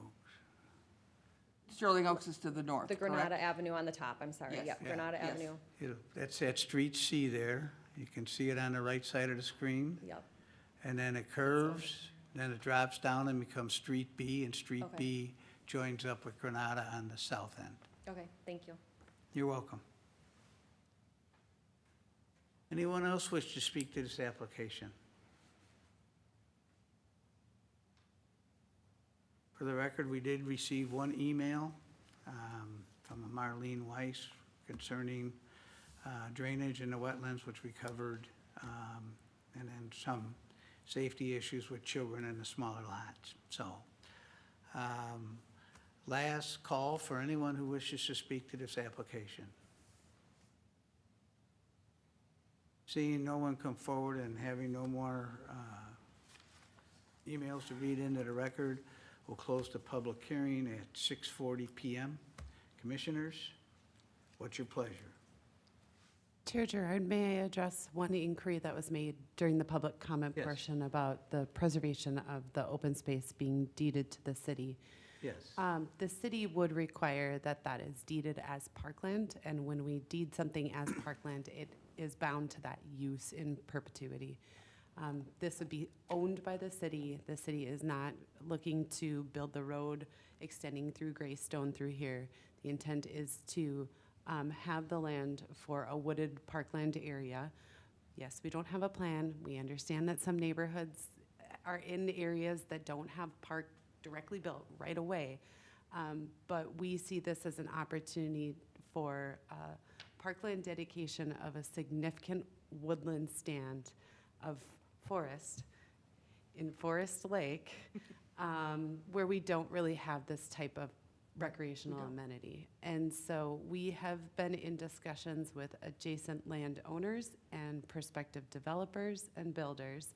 Sterling Oaks is to the north,
The
correct?
Granada Avenue on the top, I'm sorry.
Yes.
Yep,
Yeah.
Granada
Yes.
Avenue,
That's at Street C there. You can see it on the right side of the screen.
yep.
And then it curves, then it drops down and becomes Street B, and Street
Okay.
B joins up with Granada on the south end.
Okay, thank you.
You're welcome. Anyone else wish to speak to this application? For the record, we did receive one email from Marlene Weiss concerning drainage in the wetlands, which we covered, and then some safety issues with children in the smaller lots. So, last call for anyone who wishes to speak to this application. Seeing no one come forward and having no more emails to read into the record, we'll close the public hearing at 6:40 PM. Commissioners, what's your pleasure?
Chair Gerard, may I address one inquiry that was made during the public comment
Yes.
portion about the preservation of the open space being deeded to the city?
Yes.
The city would require that that is deeded as parkland, and when we deed something as parkland, it is bound to that use in perpetuity. This would be owned by the city. The city is not looking to build the road extending through Greystone through here. The intent is to have the land for a wooded parkland area. Yes, we don't have a plan. We understand that some neighborhoods are in areas that don't have park directly built right away. But we see this as an opportunity for parkland dedication of a significant woodland stand of forest in Forest Lake, where we don't really have this type of recreational
don't.
amenity. And so we have been in discussions with adjacent landowners and prospective developers and builders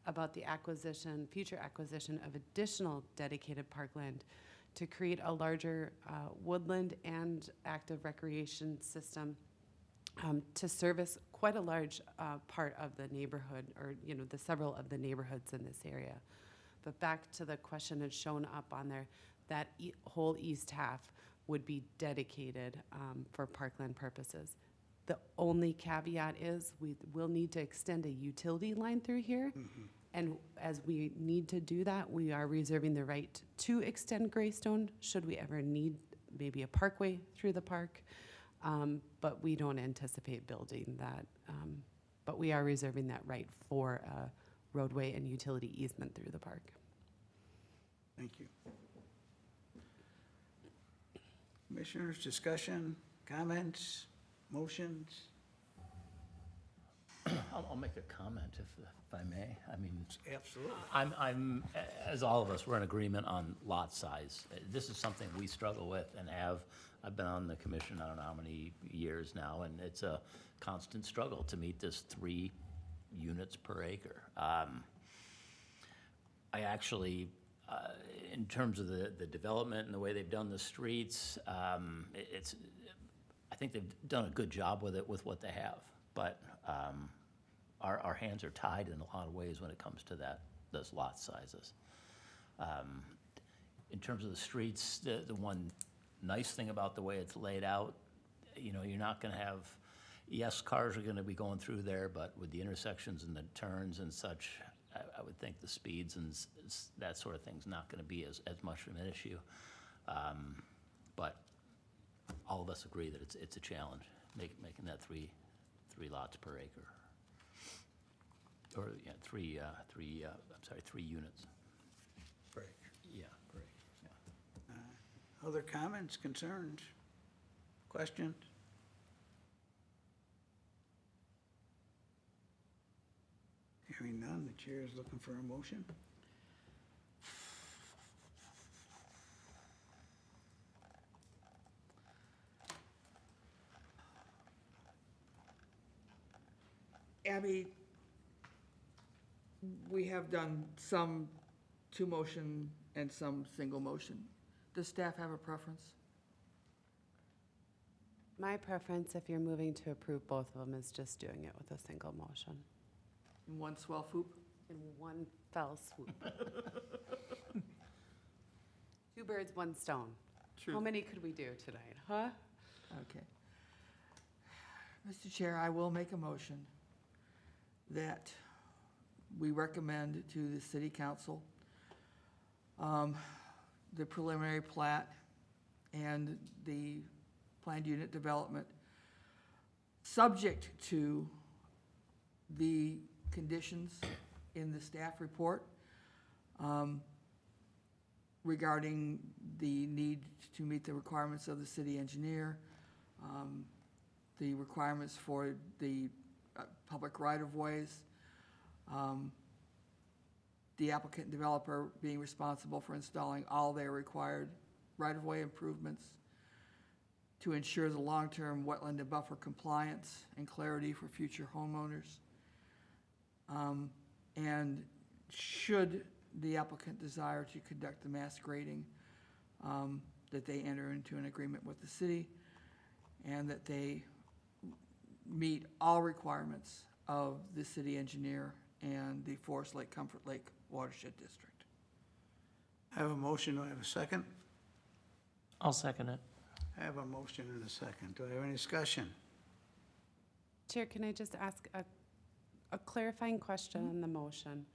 about the acquisition, future acquisition of additional dedicated parkland to create a larger woodland and active recreation system to service quite a large part of the neighborhood, or, you know, the several of the neighborhoods in this area. But back to the question that's shown up on there, that whole east half would be dedicated for parkland purposes. The only caveat is we will need to extend a utility line through here. And as we need to do that, we are reserving the right to extend Greystone should we ever need maybe a parkway through the park. But we don't anticipate building that. But we are reserving that right for a roadway and utility easement through the park.
Thank you. Commissioners, discussion, comments, motions?
I'll make a comment if I may. I mean,
Absolutely.
as all of us, we're in agreement on lot size. This is something we struggle with and have. I've been on the commission, I don't know how many years now, and it's a constant struggle to meet this 3 units per acre. I actually, in terms of the development and the way they've done the streets, I think they've done a good job with it with what they have. But our hands are tied in a lot of ways when it comes to those lot sizes. In terms of the streets, the one nice thing about the way it's laid out, you know, you're not gonna have, yes, cars are gonna be going through there, but with the intersections and the turns and such, I would think the speeds and that sort of thing's not gonna be as much of an issue. But all of us agree that it's a challenge, making that three lots per acre. Or, yeah, 3 units.
Right.
Yeah, per acre, yeah.
Other comments, concerns, questions? Hearing none, the chair is looking for a motion.
Abby, we have done some two-motion and some single motion. Does staff have a preference?
My preference, if you're moving to approve both of them, is just doing it with a single motion.
In one swell swoop?
In one fell swoop. 2 birds, 1 stone. How many could we do tonight, huh?
Okay. Mr. Chair, I will make a motion that we recommend to the city council the preliminary plat and the planned unit development, subject to the conditions in the staff report regarding the need to meet the requirements of the city engineer, the requirements for the public right-of-ways, the applicant and developer being responsible for installing all their required right-of-way improvements to ensure the long-term wetland and buffer compliance and clarity for future homeowners. And should the applicant desire to conduct the mass grading, that they enter into an agreement with the city and that they meet all requirements of the city engineer and the Forest Lake Comfort Lake Watershed District.
I have a motion, do I have a second?
I'll second it.
I have a motion and a second. Do I have any discussion?
Chair, can I just ask a clarifying question on the motion?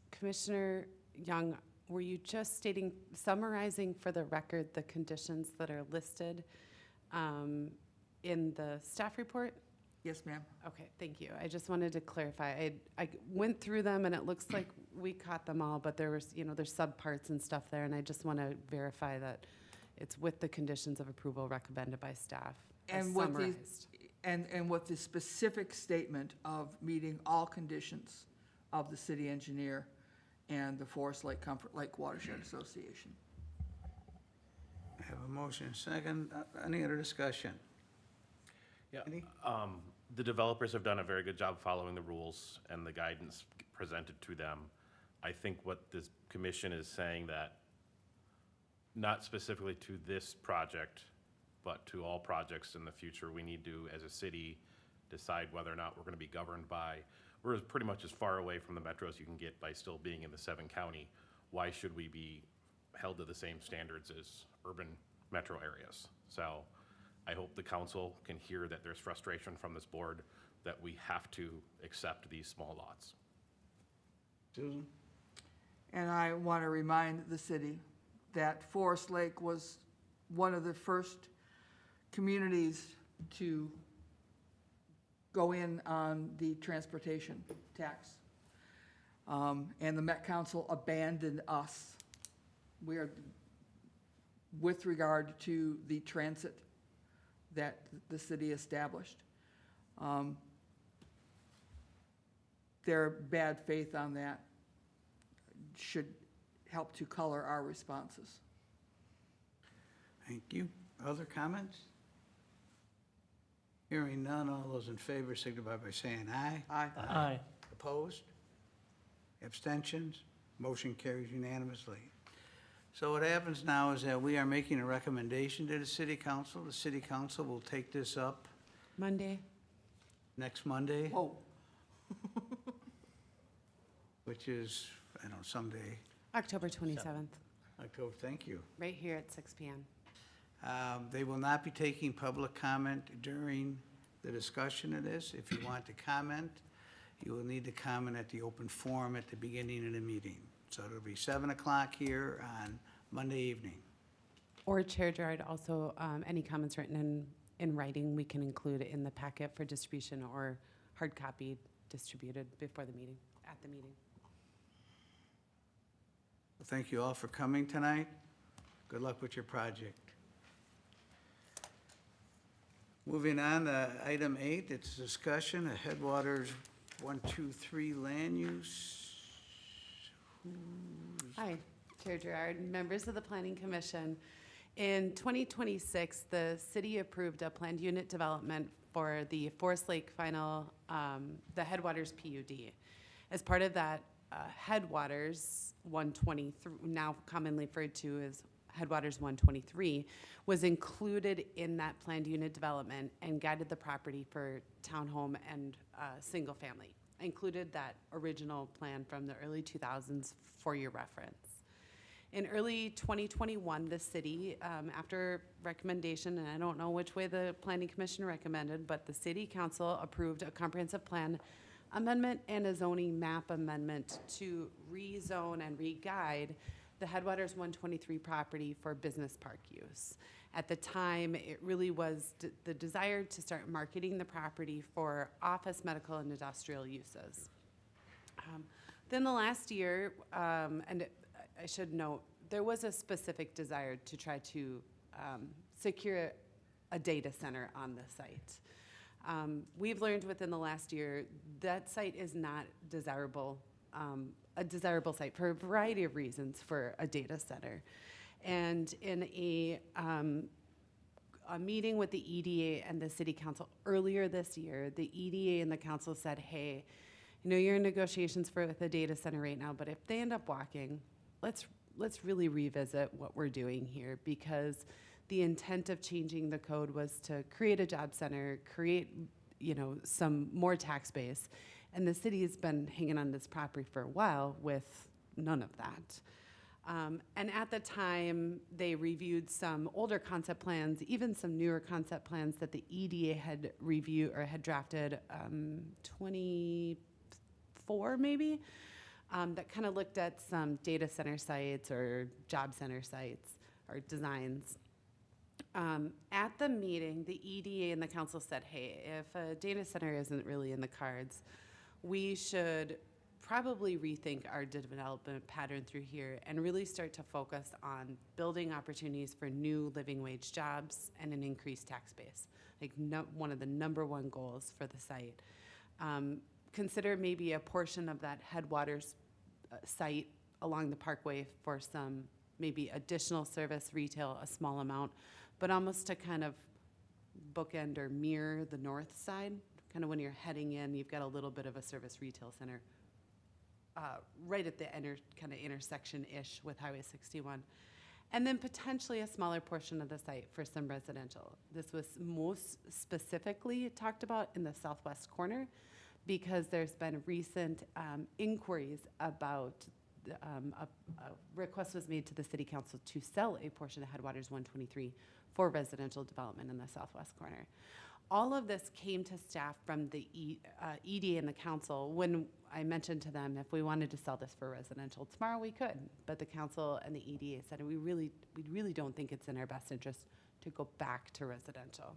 Commissioner Young, were you just summarizing for the record the conditions that are listed in the staff report?
Yes, ma'am.
Okay, thank you. I just wanted to clarify. I went through them and it looks like we caught them all, but there was, there's subparts and stuff there, and I just want to verify that it's with the conditions of approval recommended by staff as
And with the,
summarized.
and with the specific statement of meeting all conditions of the city engineer and the Forest Lake Comfort Lake Watershed Association.
Have a motion and second. Any other discussion?
Yeah,
Any?
the developers have done a very good job following the rules and the guidance presented to them. I think what this commission is saying that, not specifically to this project, but to all projects in the future, we need to, as a city, decide whether or not we're gonna be governed by, we're pretty much as far away from the metros you can get by still being in the 7-county. Why should we be held to the same standards as urban metro areas? So I hope the council can hear that there's frustration from this board that we have to accept these small lots.
Susan?
And I want to remind the city that Forest Lake was one of the first communities to go in on the transportation tax. And the Met Council abandoned us. We are, with regard to the transit that the city established. Their bad faith on that should help to color our responses.
Thank you. Other comments? Hearing none, all those in favor signify by saying aye.
Aye.
Aye.
Opposed? Abstentions? Motion carries unanimously. So what happens now is that we are making a recommendation to the city council. The city council will take this up
Monday?
next Monday,
Oh,
which is, I don't know, someday,
October 27th,
October, thank you.
right here at 6 PM.
They will not be taking public comment during the discussion of this. If you want to comment, you will need to comment at the open forum at the beginning of the meeting. So it'll be 7 o'clock here on Monday evening.
Or Chair Gerard, also, any comments written in writing, we can include in the packet for distribution or hard copy distributed before the meeting, at the meeting.
Well, thank you all for coming tonight. Good luck with your project. Moving on to item 8, it's discussion of Headwaters 1, 2, 3 land use.
Hi, Chair Gerard, members of the Planning Commission. In 2026, the city approved a planned unit development for the Forest Lake final, the Headwaters PUD. As part of that, Headwaters 123, now commonly referred to as Headwaters 123, was included in that planned unit development and guided the property for townhome and single family. Included that original plan from the early 2000s for your reference. In early 2021, the city, after recommendation, and I don't know which way the Planning Commission recommended, but the City Council approved a comprehensive plan amendment and a zoning map amendment to rezone and re-guide the Headwaters 123 property for business park use. At the time, it really was the desire to start marketing the property for office, medical, and industrial uses. Then the last year, and I should note, there was a specific desire to try to secure a data center on the site. We've learned within the last year that site is not desirable, a desirable site for a variety of reasons for a data center. And in a meeting with the EDA and the City Council earlier this year, the EDA and the council said, hey, you know, you're in negotiations with a data center right now, but if they end up walking, let's really revisit what we're doing here, because the intent of changing the code was to create a job center, create, you know, some more tax base. And the city has been hanging on this property for a while with none of that. And at the time, they reviewed some older concept plans, even some newer concept plans that the EDA had reviewed or had drafted 24 maybe, that kind of looked at some data center sites or job center sites or designs. At the meeting, the EDA and the council said, hey, if a data center isn't really in the cards, we should probably rethink our development pattern through here and really start to focus on building opportunities for new living wage jobs and an increased tax base, like one of the #1 goals for the site. Consider maybe a portion of that Headwaters site along the parkway for some maybe additional service retail, a small amount, but almost to kind of bookend or mirror the north side. Kind of when you're heading in, you've got a little bit of a service retail center right at the kind of intersection-ish with Highway 61. And then potentially a smaller portion of the site for some residential. This was most specifically talked about in the southwest corner because there's been recent inquiries about, a request was made to the city council to sell a portion of Headwaters 123 for residential development in the southwest corner. All of this came to staff from the EDA and the council when I mentioned to them if we wanted to sell this for residential tomorrow, we could. But the council and the EDA said we really don't think it's in our best interest to go back to residential.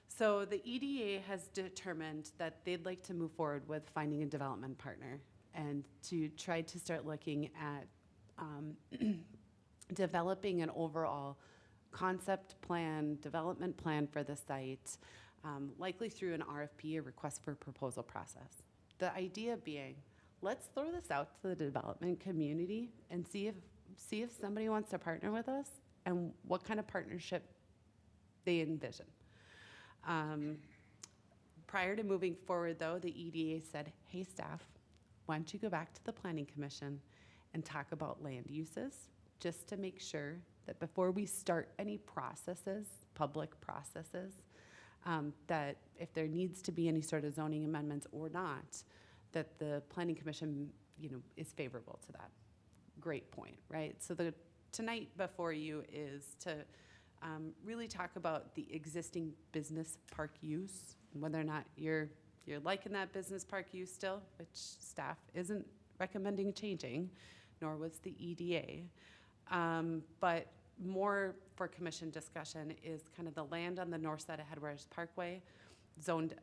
So the EDA has determined that they'd like to move forward with finding a development partner and to try to start looking at developing an overall concept plan, development plan for the site, likely through an RFP, a request for proposal process. The idea being, let's throw this out to the development community and see if somebody wants to partner with us and what kind of partnership they envision. Prior to moving forward though, the EDA said, hey staff, why don't you go back to the Planning Commission and talk about land uses, just to make sure that before we start any processes, public processes, that if there needs to be any sort of zoning amendments or not, that the Planning Commission, is favorable to that. Great point, right? So tonight before you is to really talk about the existing business park use, and whether or not you're liking that business park use still, which staff isn't recommending changing, nor was the EDA. But more for commission discussion is kind of the land on the north side of Headwaters Parkway, zoned,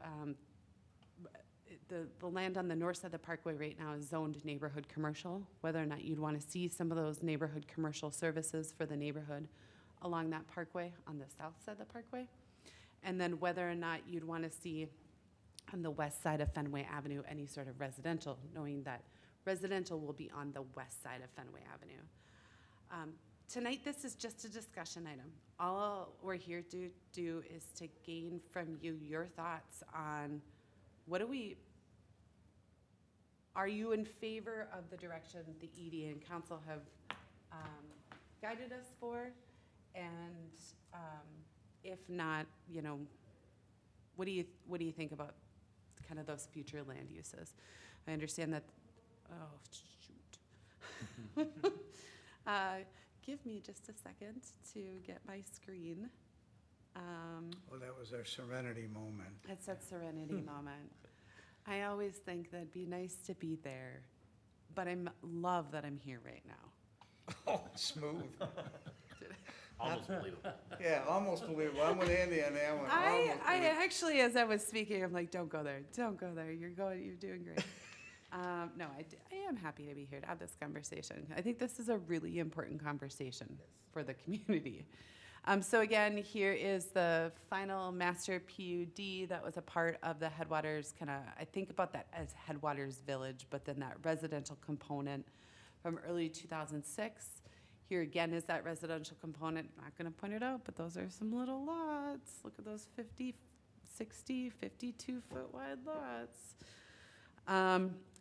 the land on the north side of the parkway right now is zoned neighborhood commercial, whether or not you'd want to see some of those neighborhood commercial services for the neighborhood along that parkway on the south side of the parkway, and then whether or not you'd want to see on the west side of Fenway Avenue any sort of residential, knowing that residential will be on the west side of Fenway Avenue. Tonight, this is just a discussion item. All we're here to do is to gain from you your thoughts on are you in favor of the direction the EDA and council have guided us for? And if not, what do you think about kind of those future land uses? I understand that, oh, shoot. Give me just a second to get my screen.
Well, that was our serenity moment.
It's that serenity moment. I always think that'd be nice to be there, but I love that I'm here right now.
Oh, smooth.
Almost believable.
Yeah, almost believable. I'm with Andy on that one.
I actually, as I was speaking, I'm like, don't go there. You're doing great. No, I am happy to be here to have this conversation. I think this is a really important conversation for the community. So again, here is the final master PUD that was a part of the Headwaters I think about that as Headwaters Village, but then that residential component from early 2006. Here again is that residential component. Not going to point it out, but those are some little lots. Look at those 50, 60, 52-foot wide lots.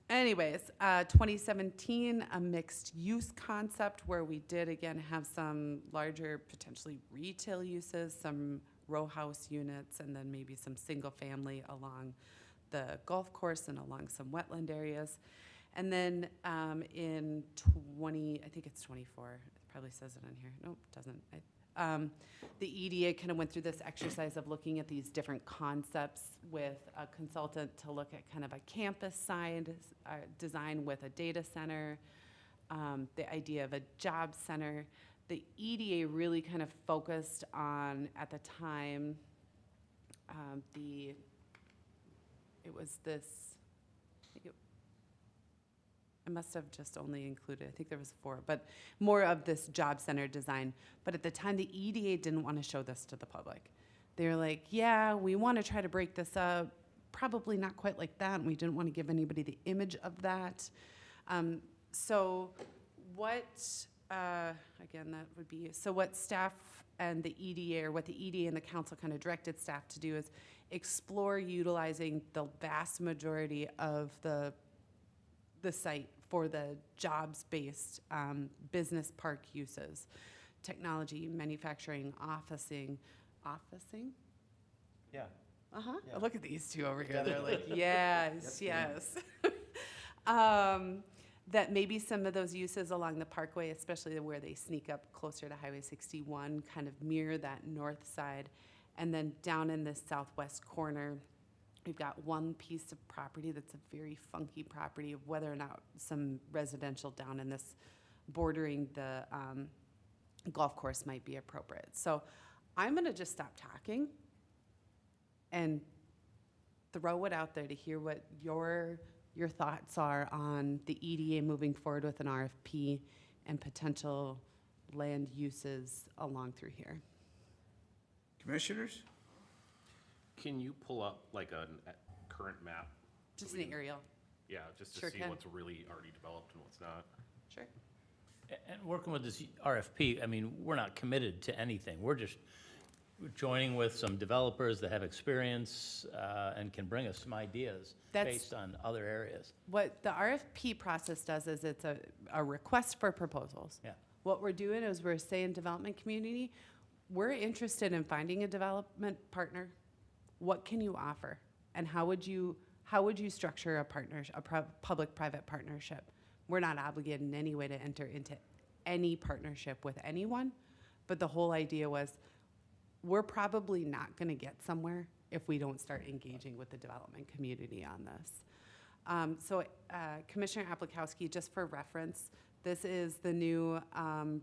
Anyways, 2017, a mixed use concept where we did again have some larger, potentially retail uses, some row house units, and then maybe some single family along the golf course and along some wetland areas. And then in I think it's 24, it probably says it on here. Nope, it doesn't. The EDA kind of went through this exercise of looking at these different concepts with a consultant to look at kind of a campus side design with a data center, the idea of a job center. The EDA really kind of focused on, at the time, it was this, I must have just only included, I think there was 4, but more of this job center design. But at the time, the EDA didn't want to show this to the public. They were like, yeah, we want to try to break this up, probably not quite like that, and we didn't want to give anybody the image of that. So what again, that would be, so what staff and the EDA, or what the EDA and the council kind of directed staff to do is explore utilizing the vast majority of the site for the jobs-based business park uses, technology, manufacturing, officing.
Yeah.
Uh-huh.
Yeah.
Look at these two over here. They're like, yes, yes. That maybe some of those uses along the parkway, especially where they sneak up closer to Highway 61, kind of mirror that north side. And then down in this southwest corner, we've got one piece of property that's a very funky property of whether or not some residential down in this bordering the golf course might be appropriate. So I'm gonna just stop talking and throw it out there to hear what your thoughts are on the EDA moving forward with an RFP and potential land uses along through here.
Commissioners?
Can you pull up like a current map?
Just an aerial.
Yeah, just to
Sure
see
can.
what's really already developed and what's not.
Sure.
And working with this RFP, I mean, we're not committed to anything. We're just joining with some developers that have experience and can bring us some ideas
That's-
based on other areas.
What the RFP process does is it's a request for proposals.
Yeah.
What we're doing is we're saying development community, we're interested in finding a development partner. What can you offer? And how would you structure a partnership, public-private partnership? We're not obligated in any way to enter into any partnership with anyone, but the whole idea was we're probably not gonna get somewhere if we don't start engaging with the development community on this. Commissioner Aplikowski, just for reference, this is the new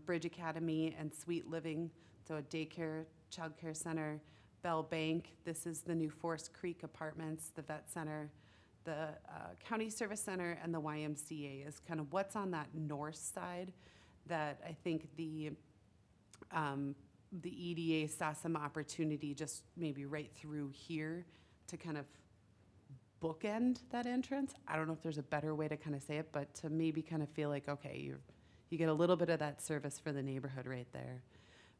Bridge Academy and Sweet Living, so a daycare, childcare center, Bell Bank. This is the new Forest Creek Apartments, the vet center, the county service center, and the YMCA is kind of what's on that north side that I think the EDA saw some opportunity just maybe right through here to kind of bookend that entrance. I don't know if there's a better way to kind of say it, but to maybe kind of feel like, okay, you get a little bit of that service for the neighborhood right there.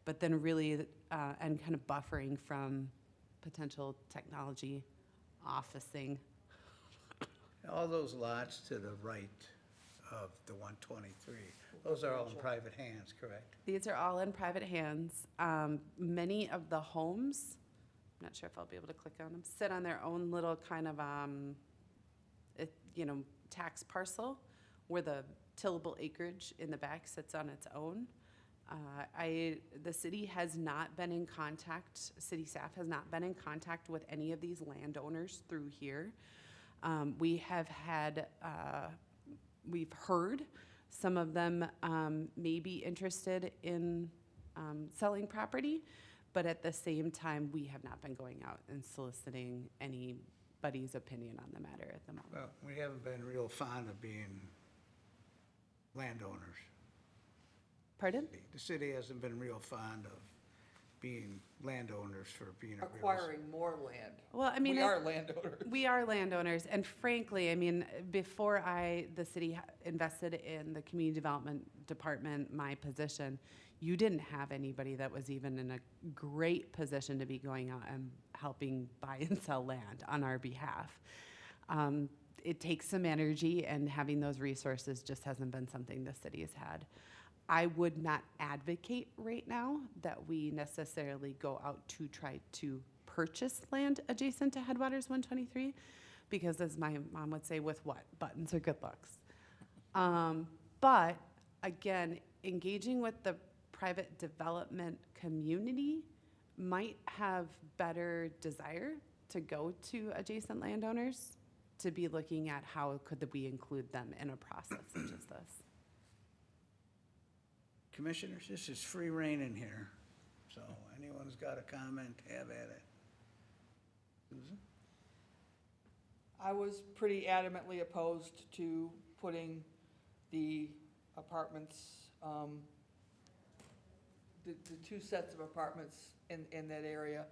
But then really, and kind of buffering from potential technology, officing.
All those lots to the right of the 123, those are all in private hands, correct?
These are all in private hands. Many of the homes, I'm not sure if I'll be able to click on them, sit on their own little kind of, tax parcel where the tillable acreage in the back sits on its own. The city has not been in contact, city staff has not been in contact with any of these landowners through here. We have had, we've heard some of them may be interested in selling property, but at the same time, we have not been going out and soliciting anybody's opinion on the matter at the moment.
Well, we haven't been real fond of being landowners.
Pardon?
The city hasn't been real fond of being landowners for being a real.
Acquiring more land.
Well, I mean,
We are landowners.
we are landowners, and frankly, I mean, before the city invested in the community development department, my position, you didn't have anybody that was even in a great position to be going out and helping buy and sell land on our behalf. It takes some energy, and having those resources just hasn't been something the city has had. I would not advocate right now that we necessarily go out to try to purchase land adjacent to Headwaters 123, because as my mom would say, with what? Buttons or good looks. But again, engaging with the private development community might have better desire to go to adjacent landowners to be looking at how could we include them in a process such as this.
Commissioners, this is free reign in here, so anyone's got a comment, have at it. Susan?
I was pretty adamantly opposed to putting the apartments, the two sets of apartments in that area,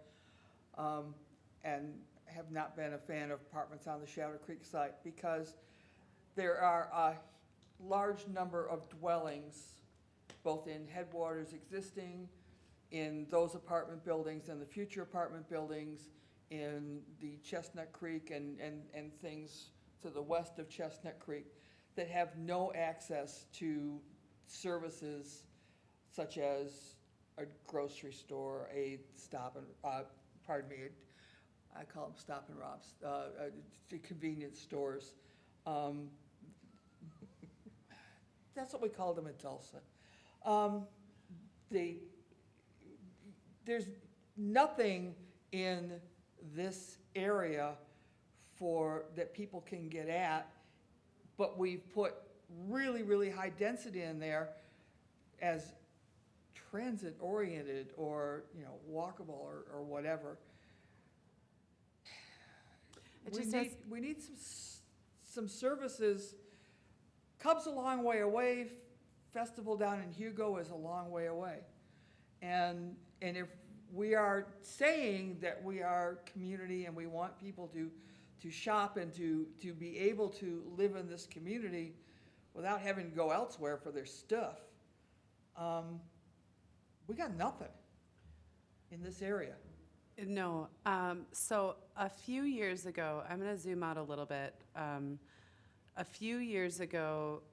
and have not been a fan of apartments on the Shadow Creek site because there are a large number of dwellings both in Headwaters existing, in those apartment buildings and the future apartment buildings, in the Chestnut Creek and things to the west of Chestnut Creek that have no access to services such as a grocery store, a Stop and, pardon me, I call them Stop and Robs, convenience stores. That's what we called them in Tulsa. There's nothing in this area that people can get at, but we've put really, really high density in there as transit-oriented or, walkable or whatever.
It just has-
We need some services. Cub's a long way away. Festival down in Hugo is a long way away. And if we are saying that we are community and we want people to shop and to be able to live in this community without having to go elsewhere for their stuff, we got nothing in this area.
No, so a few years ago, I'm gonna zoom out a little bit. A few years ago,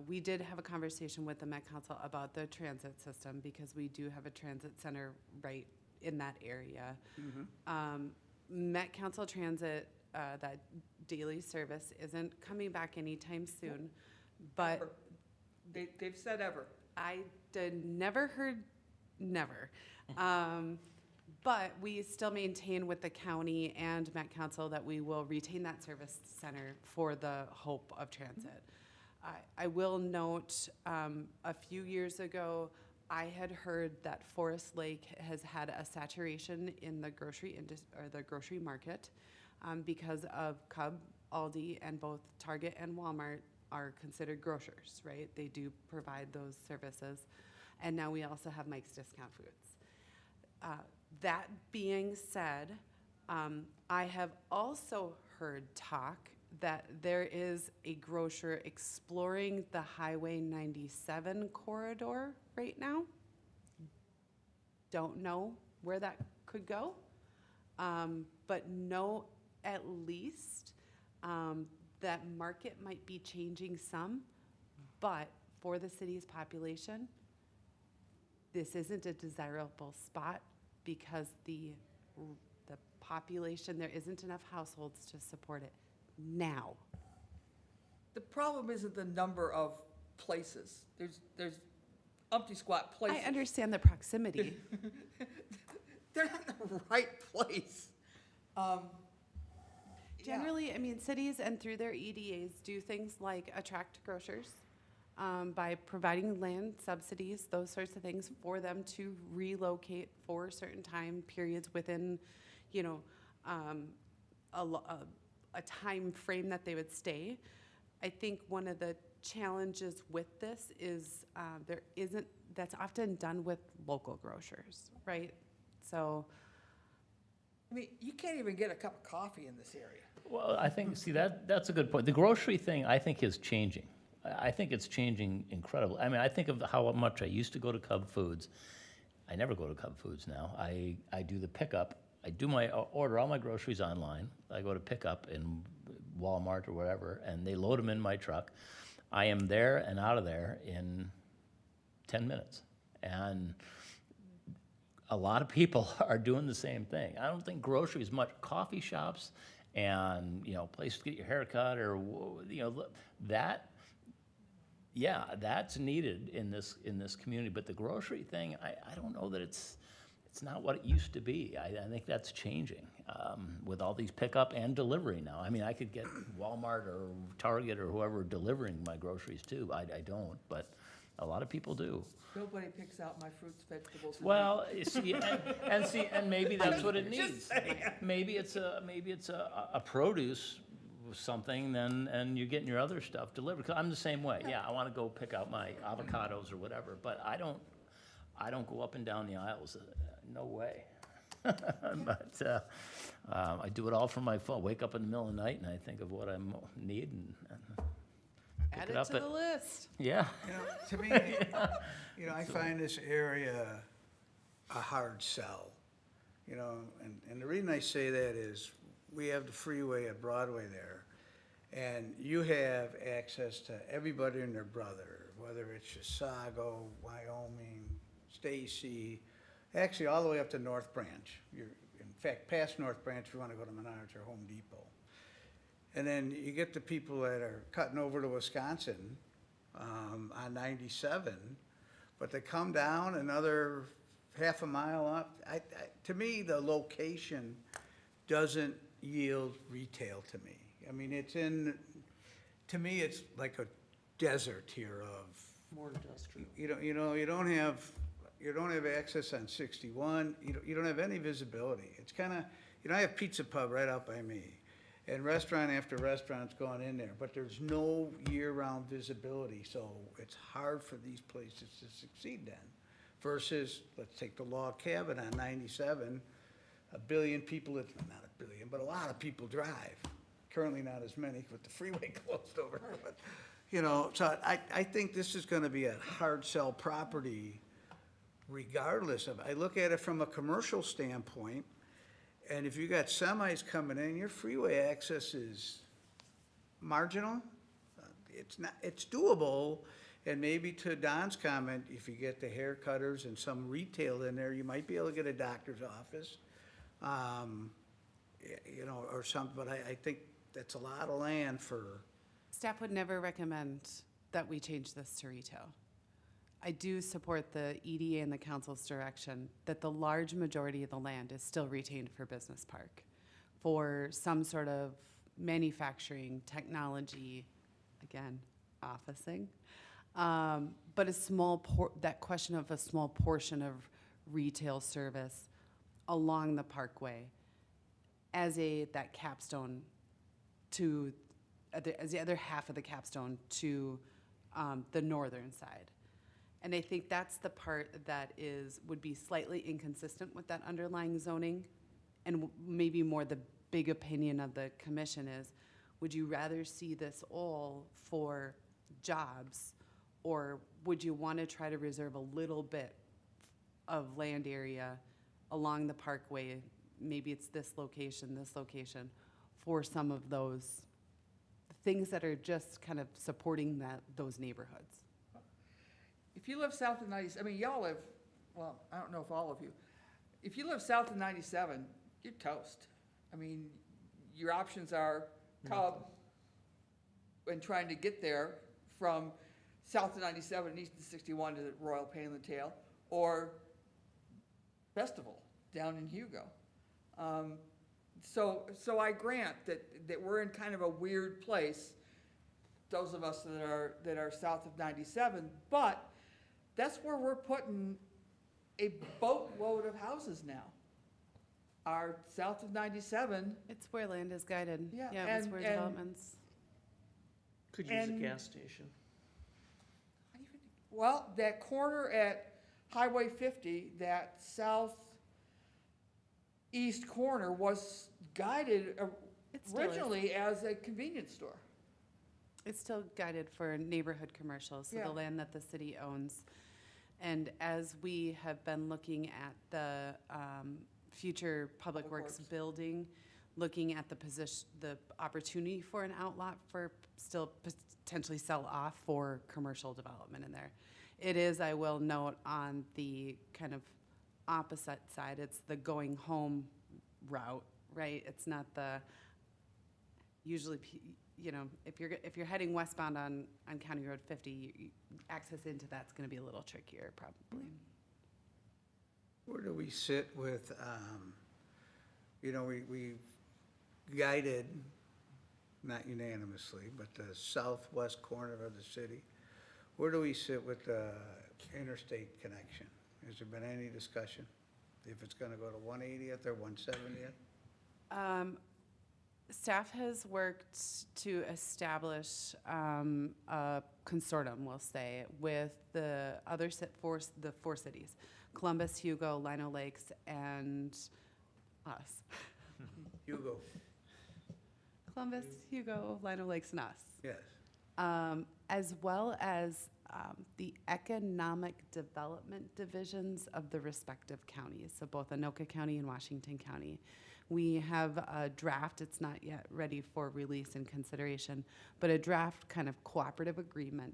we did have a conversation with the Met Council about the transit system because we do have a transit center right in that area. Met Council Transit, that daily service isn't coming back anytime soon, but
Ever. They've said ever.
I never heard never. But we still maintain with the county and Met Council that we will retain that service center for the hope of transit. I will note, a few years ago, I had heard that Forest Lake has had a saturation in the the grocery market, because of Cub, Aldi, and both Target and Walmart are considered grocers, right? They do provide those services. And now we also have Mike's Discount Foods. That being said, I have also heard talk that there is a grocer exploring the Highway 97 corridor right now. Don't know where that could go, but know at least that market might be changing some, but for the city's population, this isn't a desirable spot because the population, there isn't enough households to support it now.
The problem isn't the number of places. There's umpty squat places.
I understand the proximity.
They're not in the right place.
Generally, I mean, cities and through their EDAs do things like attract grocers by providing land subsidies, those sorts of things, for them to relocate for certain time periods within, a time frame that they would stay. I think one of the challenges with this is that's often done with local grocers, right? So.
I mean, you can't even get a cup of coffee in this area.
Well, I think, see, that's a good point. The grocery thing, I think, is changing. I think it's changing incredibly. I mean, I think of how much I used to go to Cub Foods. I never go to Cub Foods now. I do the pickup. I do order all my groceries online. I go to pickup in Walmart or whatever, and they load them in my truck. I am there and out of there in 10 minutes. And a lot of people are doing the same thing. I don't think groceries much. Coffee shops and, places to get your hair cut or, that's needed in this community. But the grocery thing, I don't know that it's not what it used to be. I think that's changing with all these pickup and delivery now. I mean, I could get Walmart or Target or whoever delivering my groceries too. I don't, but a lot of people do.
Nobody picks out my fruits, vegetables. and
Well, you see, and maybe that's what it needs. Maybe it's a produce something, and you're getting your other stuff delivered. 'Cause I'm the same way. Yeah, I want to go pick out my avocados or whatever, but I don't go up and down the aisles. No way. But I do it all from my phone. Wake up in the middle of the night and I think of what I need, and
Add
it
it
up
to
at-
the list.
Yeah.
To me, I find this area a hard sell, and the reason I say that is we have the freeway at Broadway there, and you have access to everybody and their brother, whether it's Chisago, Wyoming, Stacy, actually all the way up to North Branch. In fact, past North Branch if you want to go to Menards or Home Depot. And then you get the people that are cutting over to Wisconsin on 97, but they come down another half a mile up. To me, the location doesn't yield retail to me. I mean, to me, it's like a desert here of,
More industrial.
you don't have access on 61, you don't have any visibility. It's kind of, I have Pizza Pub right out by me, and restaurant after restaurant's gone in there, but there's no year-round visibility, so it's hard for these places to succeed then. Versus, let's take the Log Cabin on 97, 1 billion people, not 1 billion, but a lot of people drive. Currently not as many with the freeway closed over, but, so I think this is gonna be a hard sell property regardless of, I look at it from a commercial standpoint, and if you got semis coming in, your freeway access is marginal. It's doable, and maybe to Don's comment, if you get the hair cutters and some retail in there, you might be able to get a doctor's office, or something, but I think that's a lot of land for,
Staff would never recommend that we change this to retail. I do support the EDA and the council's direction that the large majority of the land is still retained for business park, for some sort of manufacturing, technology, again, officing. But that question of a small portion of retail service along the parkway as that capstone to, as the other half of the capstone to the northern side. And I think that's the part that would be slightly inconsistent with that underlying zoning. And maybe more the big opinion of the commission is, would you rather see this all for jobs? Or would you want to try to reserve a little bit of land area along the parkway? Maybe it's this location, for some of those things that are just kind of supporting those neighborhoods.
If you live south of 90, I mean, y'all live, well, I don't know if all of you. If you live south of 97, you're toast. I mean, your options are Cub and trying to get there from south of 97 and east of 61 to Royal Pain in the Tail, or Festival down in Hugo. So I grant that we're in kind of a weird place, those of us that are south of 97, but that's where we're putting a boatload of houses now. Are south of 97.
It's where land is guided.
Yeah,
It's where
and-
developments.
Could use a
And-
gas station.
Well, that corner at Highway 50, that southeast corner was guided
It still is.
originally as a convenience store.
It's still guided for neighborhood commercials, so
Yeah.
the land that the city owns. And as we have been looking at the future Public
Public
Works
Works.
building, looking at the opportunity for an outlot for still potentially sell off for commercial development in there. It is, I will note, on the kind of opposite side, it's the going home route, right? It's not the, usually, if you're heading westbound on County Road 50, access into that's gonna be a little trickier, probably.
where do we sit with, we guided, not unanimously, but the southwest corner of the city. Where do we sit with the interstate connection? Has there been any discussion? If it's gonna go to 180th or 170th?
Staff has worked to establish a consortium, we'll say, with the other the four cities, Columbus, Hugo, Lino Lakes, and us.
Hugo,
Columbus, Hugo, Lino Lakes, and us.
yes.
as well as the economic development divisions of the respective counties, so both Anoka County and Washington County. We have a draft, it's not yet ready for release and consideration, but a draft kind of cooperative agreement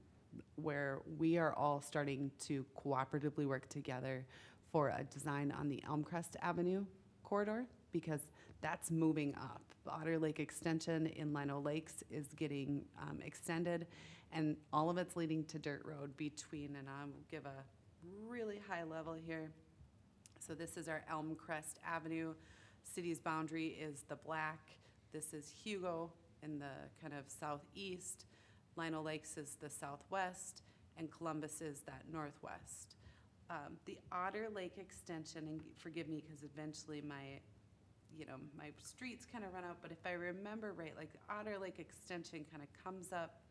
where we are all starting to cooperatively work together for a design on the Elmcrest Avenue corridor, because that's moving up. The Otter Lake Extension in Lino Lakes is getting extended, and all of it's leading to dirt road between, and I'll give a really high level here. So this is our Elmcrest Avenue. City's boundary is the black. This is Hugo in the kind of southeast. Lino Lakes is the southwest, and Columbus is that northwest. The Otter Lake Extension, and forgive me because eventually my streets kind of run out, but if I remember right, like the Otter Lake Extension kind of comes up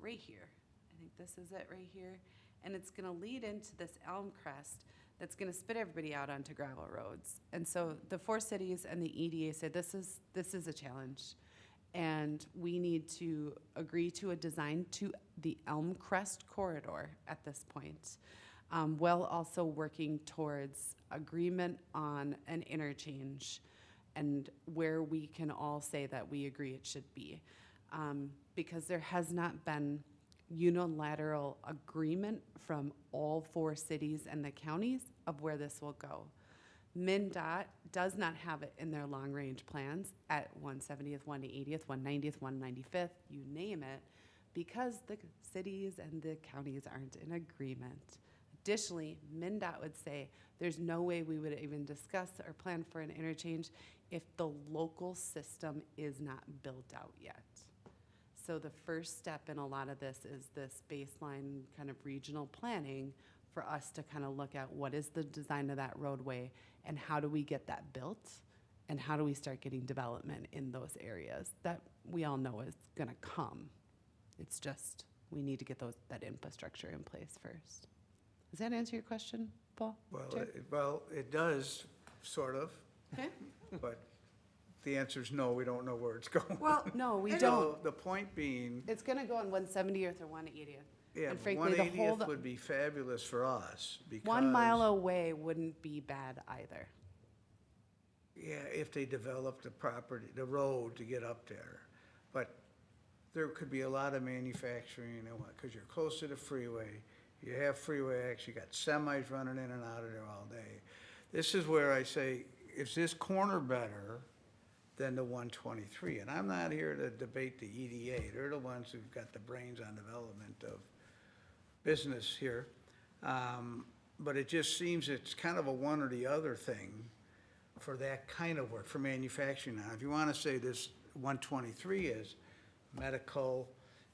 right here. I think this is it right here. And it's gonna lead into this Elmcrest that's gonna spit everybody out onto gravel roads. And so the four cities and the EDA said, this is a challenge. And we need to agree to a design to the Elmcrest corridor at this point, while also working towards agreement on an interchange and where we can all say that we agree it should be. Because there has not been unilateral agreement from all four cities and the counties of where this will go. MnDOT does not have it in their long-range plans at 170th, 180th, 190th, 195th, you name it, because the cities and the counties aren't in agreement. Additionally, MnDOT would say there's no way we would even discuss or plan for an interchange if the local system is not built out yet. So the first step in a lot of this is this baseline kind of regional planning for us to kind of look at what is the design of that roadway and how do we get that built and how do we start getting development in those areas that we all know is gonna come. It's just, we need to get that infrastructure in place first. Does that answer your question, Paul?
Well, it does, sort of,
Okay.
but the answer is no, we don't know where it's going.
Well,
No, we
And
don't.
The point being,
It's gonna go on 170th or 180th.
yeah,
And frankly, the whole,
180th would be fabulous for us because.
1 mile away wouldn't be bad either.
Yeah, if they developed the property, the road to get up there. But there could be a lot of manufacturing and what, because you're close to the freeway. You have freeway access, you got semis running in and out of there all day. This is where I say, is this corner better than the 123? And I'm not here to debate the EDA. They're the ones who've got the brains on development of business here. But it just seems it's kind of a one or the other thing for that kind of work, for manufacturing. Now, if you want to say this 123 is medical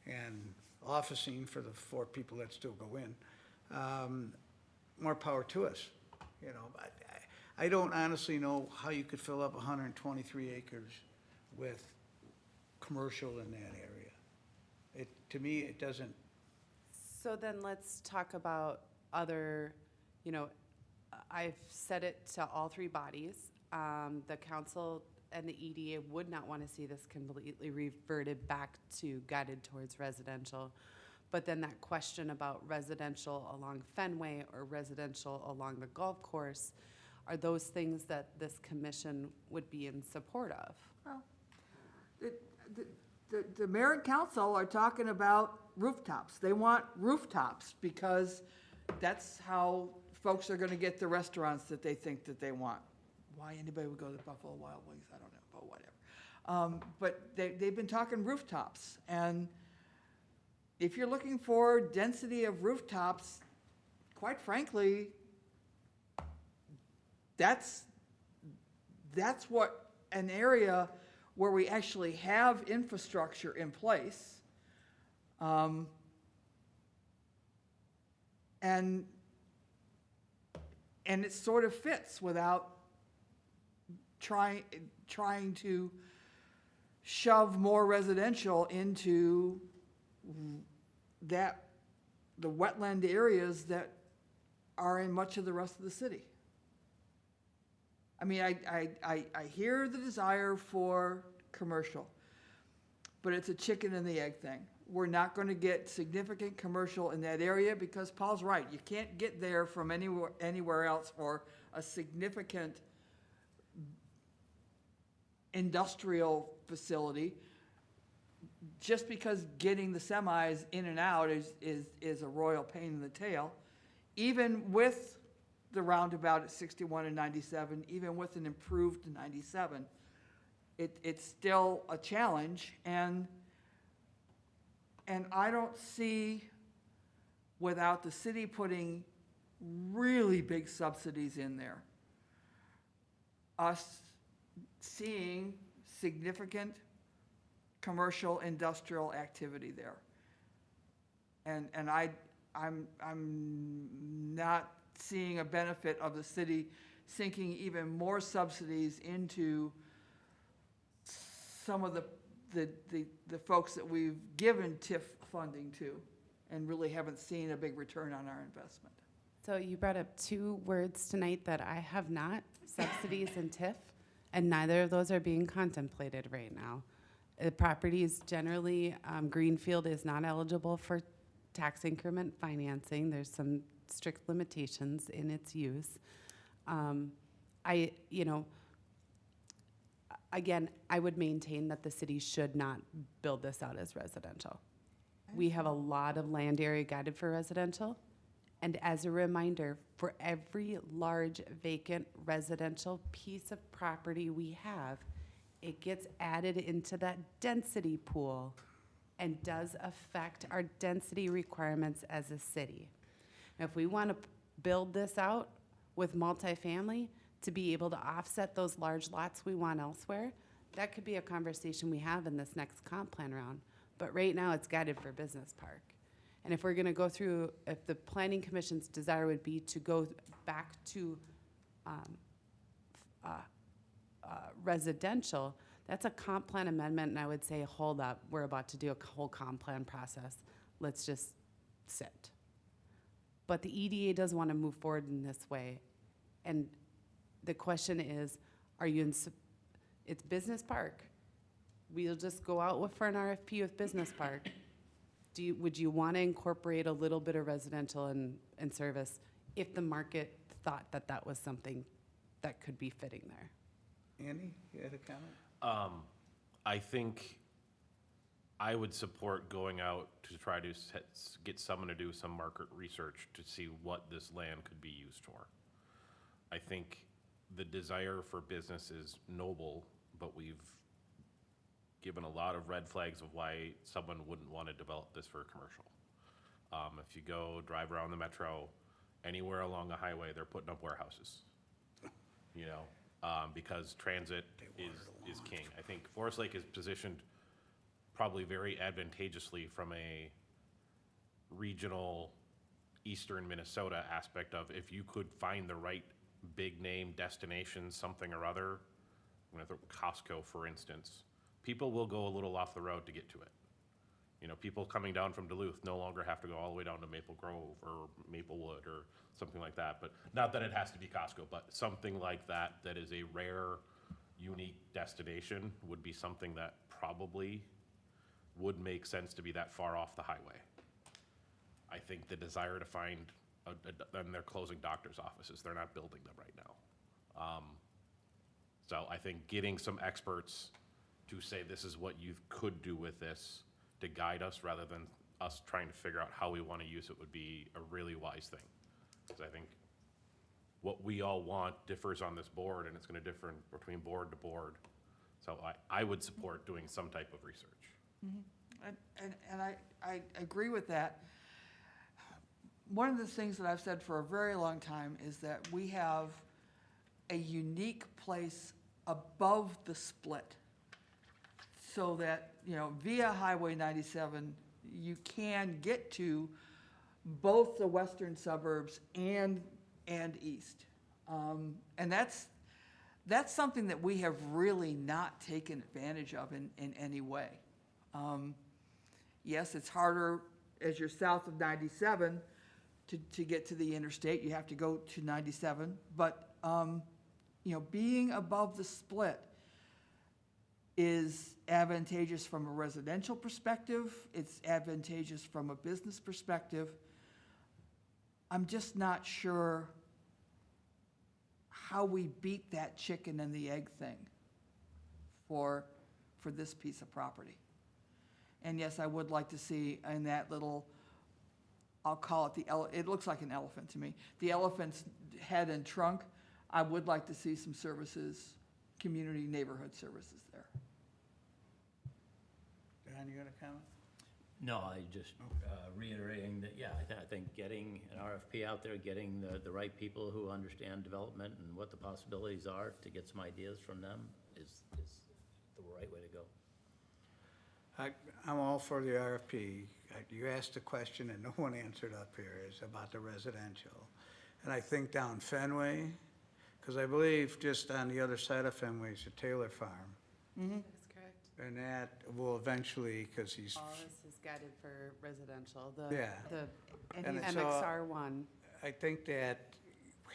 and officing for the 4 people that still go in, more power to us, you know. But I don't honestly know how you could fill up 123 acres with commercial in that area. To me, it doesn't.
So then let's talk about other, I've said it to all 3 bodies. The council and the EDA would not want to see this completely reverted back to guided towards residential. But then that question about residential along Fenway or residential along the golf course, are those things that this commission would be in support of?
Well, the mayor and council are talking about rooftops. They want rooftops because that's how folks are gonna get the restaurants that they think that they want. Why anybody would go to Buffalo Wild Wings, I don't know, but whatever. But they've been talking rooftops, and if you're looking for density of rooftops, quite frankly, that's what an area where we actually have infrastructure in place. And it sort of fits without trying to shove more residential into the wetland areas that are in much of the rest of the city. I mean, I hear the desire for commercial, but it's a chicken and the egg thing. we're not gonna get significant commercial in that area, because Paul's right, you can't get there from anywhere else for a significant industrial facility, just because getting the semis in and out is a royal pain in the tail. Even with the roundabout at 61 and 97, even with an improved 97, it's still a challenge, and I don't see, without the city putting really big subsidies in there, us seeing significant commercial industrial activity there. And I'm not seeing a benefit of the city sinking even more subsidies into some of the folks that we've given TIF funding to, and really haven't seen a big return on our investment.
So you brought up two words tonight that I have not, subsidies and TIF, and neither of those are being contemplated right now. Properties generally, Greenfield is not eligible for tax increment financing. There's some strict limitations in its use. Again, I would maintain that the city should not build this out as residential. We have a lot of land area guided for residential. And as a reminder, for every large vacant residential piece of property we have, it gets added into that density pool and does affect our density requirements as a city. Now, if we want to build this out with multifamily to be able to offset those large lots we want elsewhere, that could be a conversation we have in this next comp plan round. But right now, it's guided for business park. And if we're going to go through, if the planning commission's desire would be to go back to residential, that's a comp plan amendment, and I would say, hold up, we're about to do a whole comp plan process. Let's just sit. But the EDA does want to move forward in this way. And the question is, are you in, it's business park. We'll just go out for an RFP with business park. Would you want to incorporate a little bit of residential and service if the market thought that that was something that could be fitting there?
Andy, you had a comment?
I think I would support going out to try to get someone to do some market research to see what this land could be used for. I think the desire for business is noble, but we've given a lot of red flags of why someone wouldn't want to develop this for commercial. If you go drive around the metro, anywhere along the highway, they're putting up warehouses, you know, because transit is king. I think Forest Lake is positioned probably very advantageously from a regional eastern Minnesota aspect of, if you could find the right big name destination, something or other, I'm gonna throw Costco, for instance, people will go a little off the road to get to it. You know, people coming down from Duluth no longer have to go all the way down to Maple Grove or Maplewood or something like that. But not that it has to be Costco, but something like that, that is a rare, unique destination would be something that probably would make sense to be that far off the highway. I think the desire to find, and they're closing doctors' offices. They're not building them right now. So I think getting some experts to say this is what you could do with this to guide us rather than us trying to figure out how we want to use it would be a really wise thing. Because I think what we all want differs on this board, and it's going to differ between board to board. So I would support doing some type of research.
And I agree with that. One of the things that I've said for a very long time is that we have a unique place above the split, so that, you know, via Highway 97, you can get to both the western suburbs and east. And that's something that we have really not taken advantage of in any way. Yes, it's harder as you're south of 97 to get to the interstate. You have to go to 97, but you know, being above the split is advantageous from a residential perspective, it's advantageous from a business perspective. I'm just not sure how we beat that chicken and the egg thing for this piece of property. And yes, I would like to see in that little, I'll call it it looks like an elephant to me, the elephant's head and trunk, I would like to see some services, community neighborhood services there.
Don, you got a comment?
No, I just reiterating that, yeah, I think getting an RFP out there, getting the right people who understand development and what the possibilities are to get some ideas from them is the right way to go.
I'm all for the RFP. You asked a question that no one answered up here, is about the residential. And I think down Fenway, because I believe just on the other side of Fenway is a Taylor Farm.
That's correct.
And that will eventually, because he's,
All this is guided for residential,
Yeah.
the
And it's
MXR one.
I think that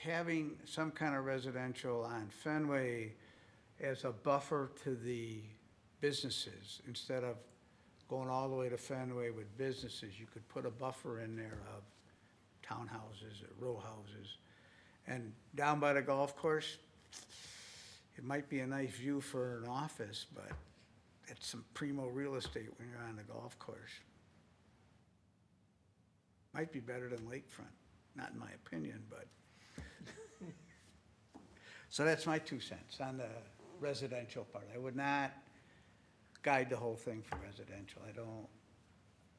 having some kind of residential on Fenway as a buffer to the businesses, instead of going all the way to Fenway with businesses, you could put a buffer in there of townhouses or row houses. And down by the golf course, it might be a nice view for an office, but it's some primo real estate when you're on the golf course. Might be better than lakefront, not in my opinion, but. So that's my 2 cents on the residential part. I would not guide the whole thing for residential.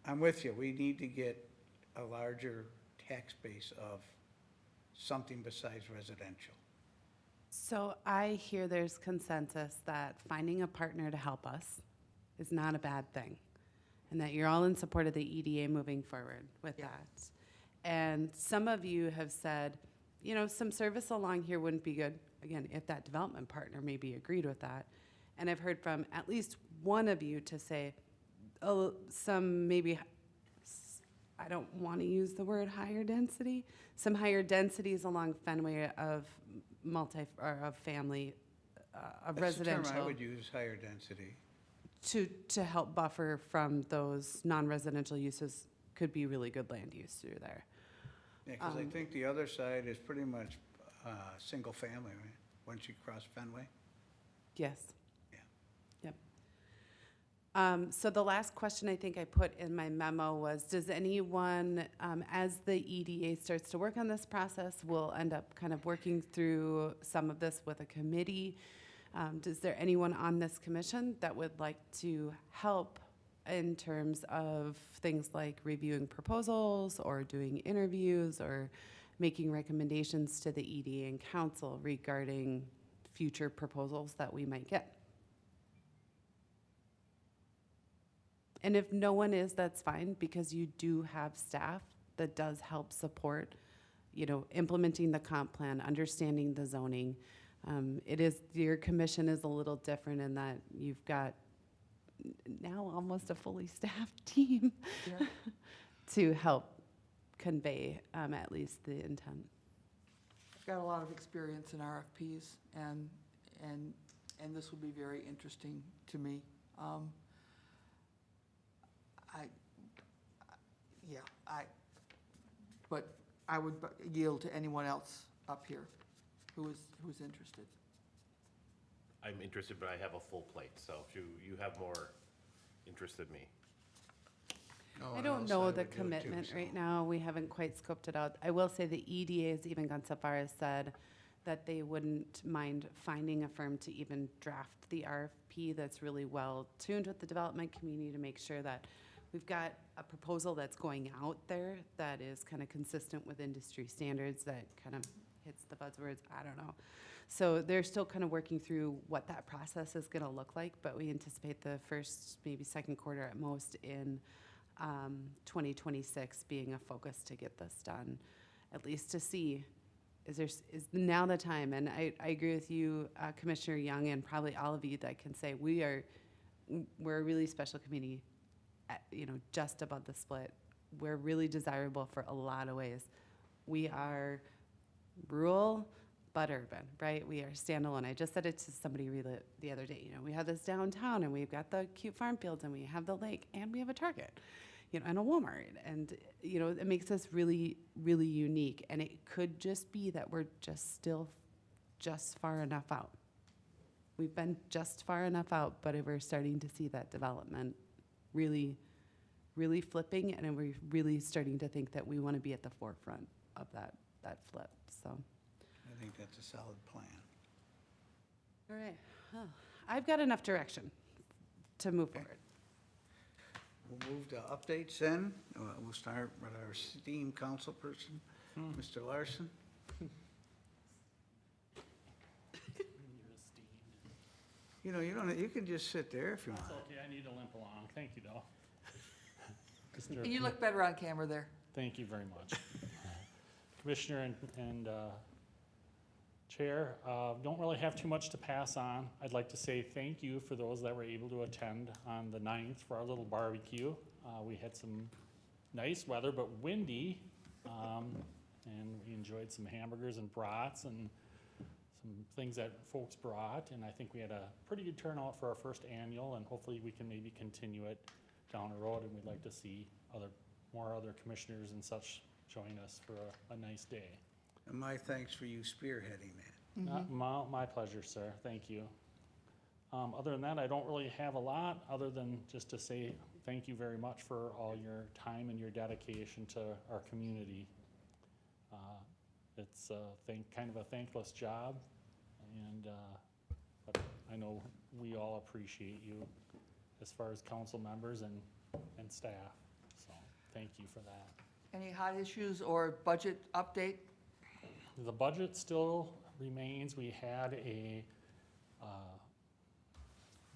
I'm with you. We need to get a larger tax base of something besides residential.
So I hear there's consensus that finding a partner to help us is not a bad thing, and that you're all in support of the EDA moving forward with that. And some of you have said, you know, some service along here wouldn't be good, again, if that development partner maybe agreed with that. And I've heard from at least one of you to say, oh, some maybe, I don't want to use the word higher density, some higher densities along Fenway of of family, of
That's the term
residential.
I would use, higher density.
To help buffer from those non-residential uses could be really good land use through there.
Yeah, because I think the other side is pretty much single family, right? Once you cross Fenway.
Yes.
Yeah.
Yep. So the last question I think I put in my memo was, does anyone, as the EDA starts to work on this process, we'll end up kind of working through some of this with a committee. Is there anyone on this commission that would like to help in terms of things like reviewing proposals or doing interviews or making recommendations to the EDA and council regarding future proposals that we might get? And if no one is, that's fine, because you do have staff that does help support, you know, implementing the comp plan, understanding the zoning. It is, your commission is a little different in that you've got now almost a fully staffed team
Yeah.
to help convey at least the intent.
I've got a lot of experience in RFPs, and this will be very interesting to me. But I would yield to anyone else up here who's interested.
I'm interested, but I have a full plate, so if you have more interest than me.
No
I
one
don't
else,
know
would
the
do it too,
commitment
so.
right now. We haven't quite scoped it out. I will say the EDA has even gone so far as said that they wouldn't mind finding a firm to even draft the RFP that's really well tuned with the development community to make sure that we've got a proposal that's going out there that is kind of consistent with industry standards, that kind of hits the buzzwords. I don't know. So they're still kind of working through what that process is going to look like, but we anticipate the first, maybe second quarter at most in 2026 being a focus to get this done, at least to see, is now the time? And I agree with you, Commissioner Young, and probably all of you that can say we're a really special community, just above the split. We're really desirable for a lot of ways. We are rural, but urban, right? We are standalone. I just said it to somebody the other day. You know, we have this downtown, and we've got the cute farm fields, and we have the lake, and we have a Target, you know, and a Walmart. And, you know, it makes us really, really unique. And it could just be that we're just far enough out. We've been just far enough out, but we're starting to see that development really, really flipping, and we're really starting to think that we want to be at the forefront of that flip, so.
I think that's a solid plan.
All right, well, I've got enough direction to move forward.
We'll move to updates then. We'll start with our esteemed council person, Mr. Larson. You know, you can just sit there if you want.
That's okay, I need to limp along. Thank you, though.
And you look better on camera there.
Thank you very much. Commissioner and Chair, don't really have too much to pass on. I'd like to say thank you for those that were able to attend on the 9th for our little barbecue. We had some nice weather, but windy, and we enjoyed some hamburgers and brats and some things that folks brought, and I think we had a pretty good turnout for our first annual, and hopefully we can maybe continue it down the road, and we'd like to see more other commissioners and such join us for a nice day.
And my thanks for you spearheading that.
My pleasure, sir. Thank you. Other than that, I don't really have a lot, other than just to say thank you very much for all your time and your dedication to our community. It's kind of a thankless job, and but I know we all appreciate you as far as council members and staff. So thank you for that.
Any hot issues or budget update?
The budget still remains. We had a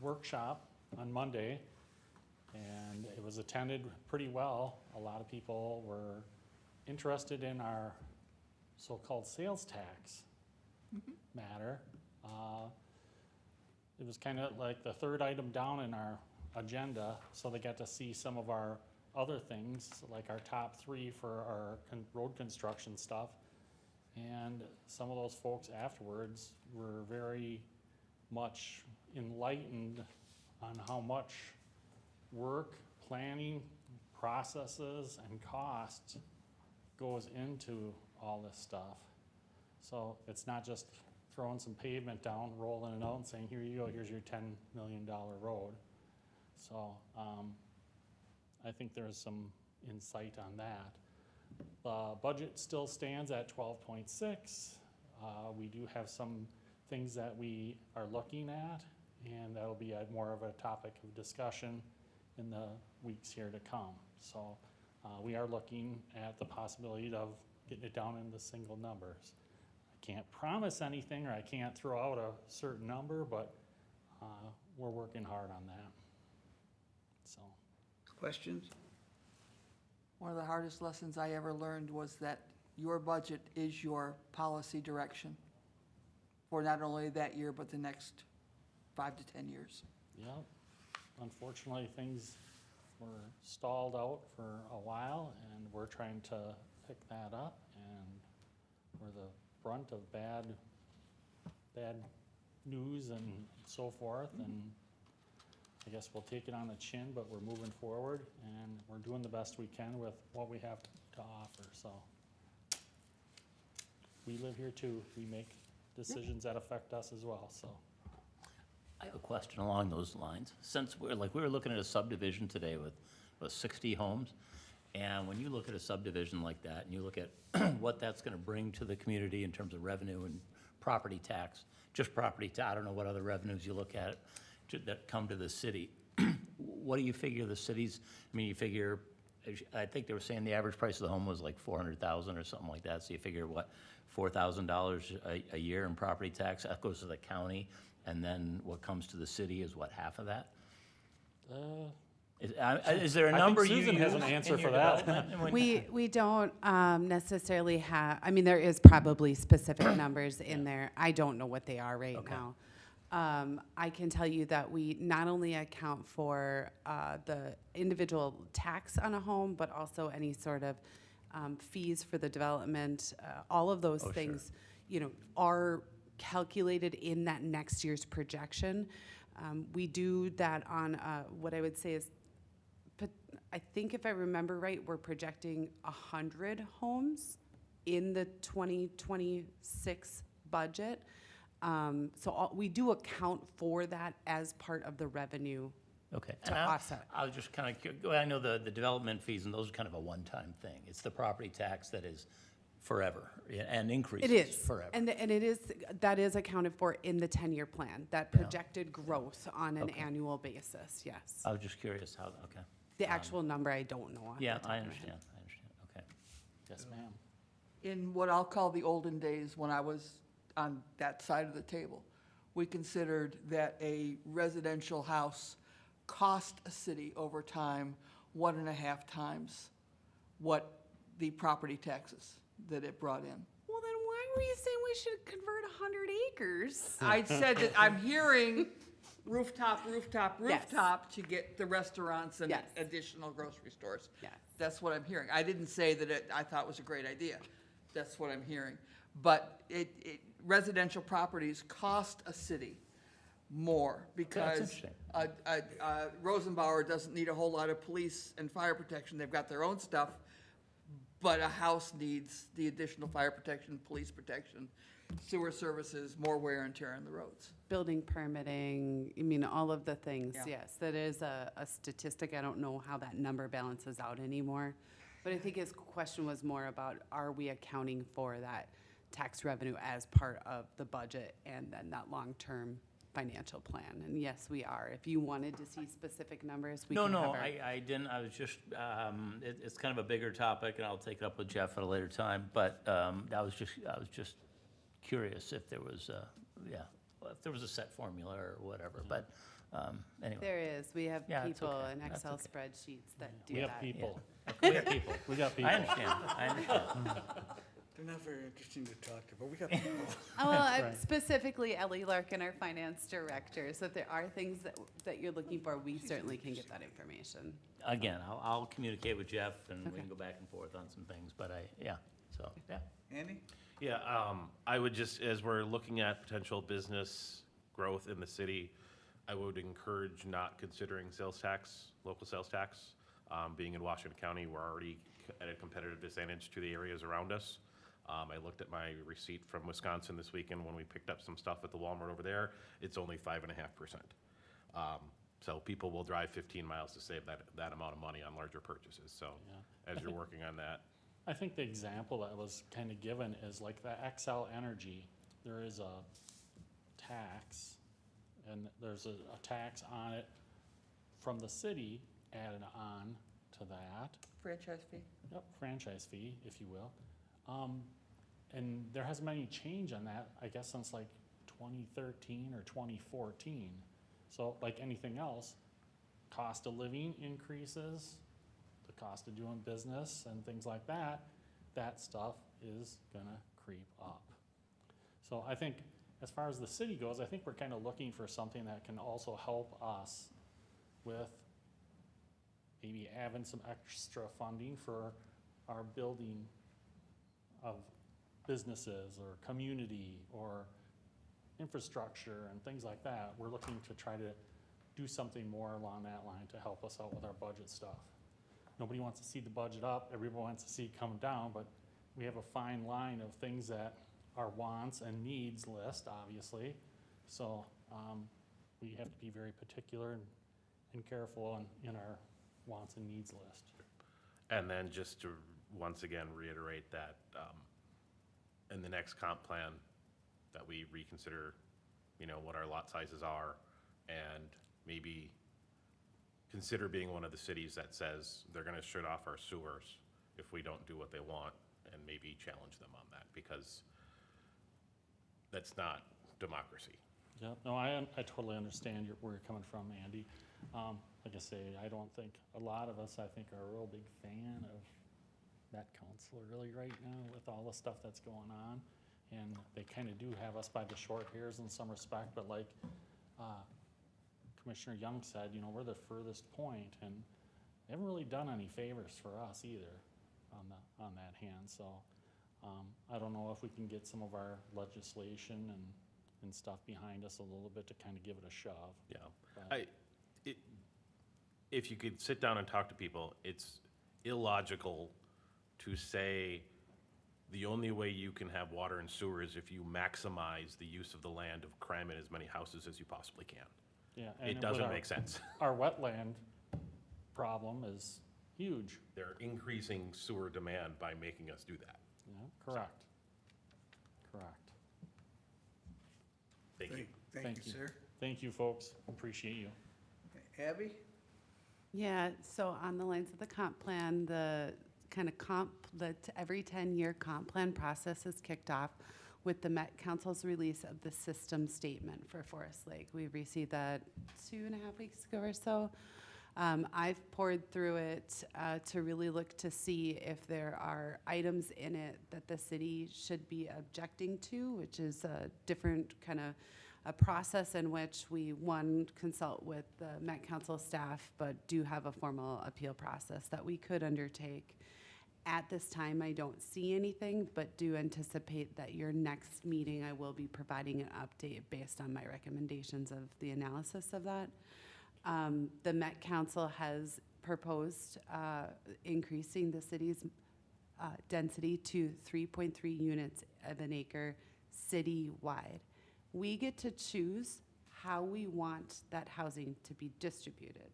workshop on Monday, and it was attended pretty well. A lot of people were interested in our so-called sales tax matter. It was kind of like the third item down in our agenda, so they got to see some of our other things, like our top 3 for our road construction stuff. And some of those folks afterwards were very much enlightened on how much work, planning, processes, and cost goes into all this stuff. So it's not just throwing some pavement down, rolling it out, and saying, here you go, here's your $10 million road. So I think there's some insight on that. The budget still stands at 12.6. We do have some things that we are looking at, and that'll be more of a topic of discussion in the weeks here to come. So we are looking at the possibility of getting it down into single numbers. I can't promise anything, or I can't throw out a certain number, but we're working hard on that. So.
Questions?
One of the hardest lessons I ever learned was that your budget is your policy direction for not only that year, but the next 5 to 10 years.
Yeah, unfortunately, things were stalled out for a while, and we're trying to pick that up, and we're the brunt of bad news and so forth, and I guess we'll take it on the chin, but we're moving forward, and we're doing the best we can with what we have to offer, so. We live here too. We make decisions that affect us as well, so.
I have a question along those lines. Since we were looking at a subdivision today with 60 homes, and when you look at a subdivision like that, and you look at what that's gonna bring to the community in terms of revenue and property tax, just property tax, I don't know what other revenues you look at that come to the city. What do you figure the cities, I mean, you figure, I think they were saying the average price of the home was like $400,000 or something like that, so you figure what, $4,000 a year in property tax, that goes to the county, and then what comes to the city is what, half of that? Is there a number you use?
Susan has an answer for that.
We don't necessarily have, I mean, there is probably specific numbers in there. I don't know what they are right now. I can tell you that we not only account for the individual tax on a home, but also any sort of fees for the development, all of those
Oh, sure.
things, are calculated in that next year's projection. We do that on, what I would say is, I think if I remember right, we're projecting 100 homes in the 2026 budget. We do account for that as part of the revenue.
Okay.
To
And
offset.
I was just kind of, I know the development fees and those are kind of a one-time thing. It's the property tax that is forever and increases
It is.
forever.
And that is accounted for in the 10-year plan, that projected growth on an
Okay.
annual basis, yes.
I was just curious how, okay.
The actual number, I don't know. off the
Yeah,
top
I
of my head.
understand, okay.
Yes, ma'am.
In what I'll call the olden days, when I was on that side of the table, we considered that a residential house cost a city over time 1.5 times what the property taxes that it brought in.
Well, then why were you saying we should convert 100 acres?
I said that I'm hearing rooftop
Yes.
to get the restaurants and
Yes.
additional grocery stores.
Yes.
That's what I'm hearing. I didn't say that I thought it was a great idea. That's what I'm hearing. But residential properties cost a city more because
interesting.
Rosenbauer doesn't need a whole lot of police and fire protection. They've got their own stuff. But a house needs the additional fire protection, police protection, sewer services, more wear and tear on the roads.
Building permitting, I mean, all of the things,
Yeah.
yes. That is a statistic. I don't know how that number balances out anymore. But I think his question was more about, are we accounting for that tax revenue as part of the budget and then that long-term financial plan? And yes, we are. If you wanted to see specific numbers, we
No,
can have
no,
our.
I didn't, I was just, it's kind of a bigger topic, and I'll take it up with Jeff at a later time, but, I was just curious if there was, if there was a set formula or whatever, but, anyway.
There is. We have
Yeah, it's
people
okay.
and
That's
Excel
okay.
spreadsheets that do
We
that.
have people. We got people. We got people.
I understand.
They're not very interesting to talk to, but we got people.
Well,
Right.
specifically Ellie Larkin, our finance director, so if there are things that you're looking for, we certainly can get that information.
Again, I'll communicate with Jeff, and we
Okay.
can go back and forth on some things, but yeah,
Andy?
Yeah, I would just, as we're looking at potential business growth in the city, I would encourage not considering sales tax, local sales tax. Being in Washington County, we're already at a competitive disadvantage to the areas around us. I looked at my receipt from Wisconsin this weekend when we picked up some stuff at the Walmart over there. It's only 5.5%. So people will drive 15 miles to save that amount of money on larger purchases. So
Yeah.
as you're working on that,
I think the example that was kind of given is like the Xcel Energy. There is a tax, and there's a tax on it from the city added on to that.
Franchise fee?
Yep, franchise fee, if you will. And there hasn't been any change on that, I guess, since like 2013 or 2014. So like anything else, cost of living increases, the cost of doing business and things like that, that stuff is gonna creep up. So I think as far as the city goes, I think we're kind of looking for something that can also help us with maybe having some extra funding for our building of businesses or community or infrastructure and things like that. We're looking to try to do something more along that line to help us out with our budget stuff. Nobody wants to see the budget up, everyone wants to see it come down, but we have a fine line of things that are wants and needs list, obviously. So we have to be very particular and careful in our wants and needs list.
and then just to once again reiterate that in the next comp plan, that we reconsider, what our lot sizes are, and maybe consider being one of the cities that says they're gonna shut off our sewers if we don't do what they want, and maybe challenge them on that, because that's not democracy.
Yeah, no, I totally understand where you're coming from, Andy. Like I say, I don't think, a lot of us, I think, are a real big fan of that council really right now with all the stuff that's going on. And they kind of do have us by the short hairs in some respect, but like Commissioner Young said, we're the furthest point, and they haven't really done any favors for us either. on that hand, so, I don't know if we can get some of our legislation and stuff behind us a little bit to kind of give it a shove.
Yeah.
But-
If you could sit down and talk to people, it's illogical to say the only way you can have water and sewer is if you maximize the use of the land of cram in as many houses as you possibly can.
Yeah. and
It
with
doesn't
our-
make sense.
Our wetland problem is huge,
They're increasing sewer demand by making us do that.
yeah, correct. Correct.
Thank you.
Thank
Thank
you,
you.
sir.
Thank you, folks, appreciate you.
Abby?
Yeah, so on the lines of the comp plan, the kind of every 10-year comp plan process is kicked off with the Met Council's release of the system statement for Forest Lake. We received that 2.5 weeks ago or so. I've pored through it to really look to see if there are items in it that the city should be objecting to, which is a different kind of a process in which we, one, consult with the Met Council staff, but do have a formal appeal process that we could undertake. At this time, I don't see anything, but do anticipate that your next meeting, I will be providing an update based on my recommendations of the analysis of that. The Met Council has proposed increasing the city's density to 3.3 units of an acre citywide. We get to choose how we want that housing to be distributed.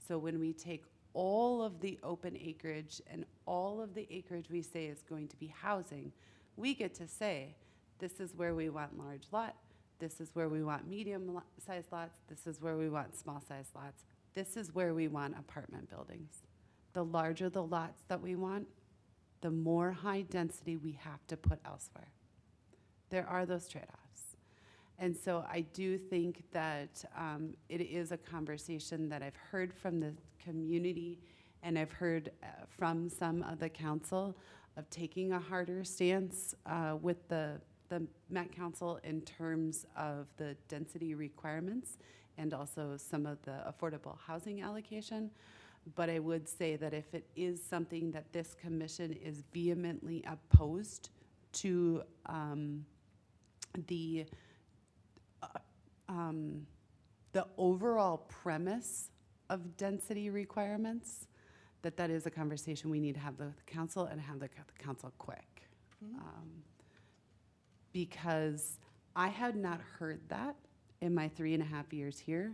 So when we take all of the open acreage and all of the acreage we say is going to be housing, we get to say, this is where we want large lot, this is where we want medium-sized lots, this is where we want small-sized lots, this is where we want apartment buildings. The larger the lots that we want, the more high density we have to put elsewhere. There are those trade-offs. And so I do think that it is a conversation that I've heard from the community and I've heard from some of the council of taking a harder stance with the Met Council in terms of the density requirements and also some of the affordable housing allocation. But I would say that if it is something that this commission is vehemently opposed to the overall premise of density requirements, that is a conversation we need to have with the council and have the council quick. Because I had not heard that in my 3.5 years here,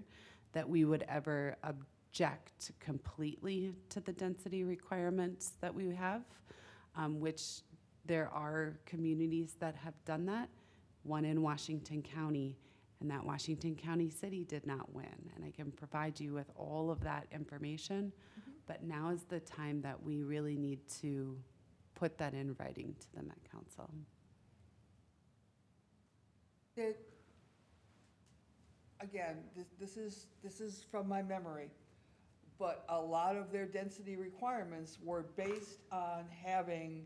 that we would ever object completely to the density requirements that we have, which there are communities that have done that, one in Washington County, and that Washington County city did not win. And I can provide you with all of that information, but now is the time that we really need to put that in writing to the Met Council.
Again, this is from my memory, but a lot of their density requirements were based on having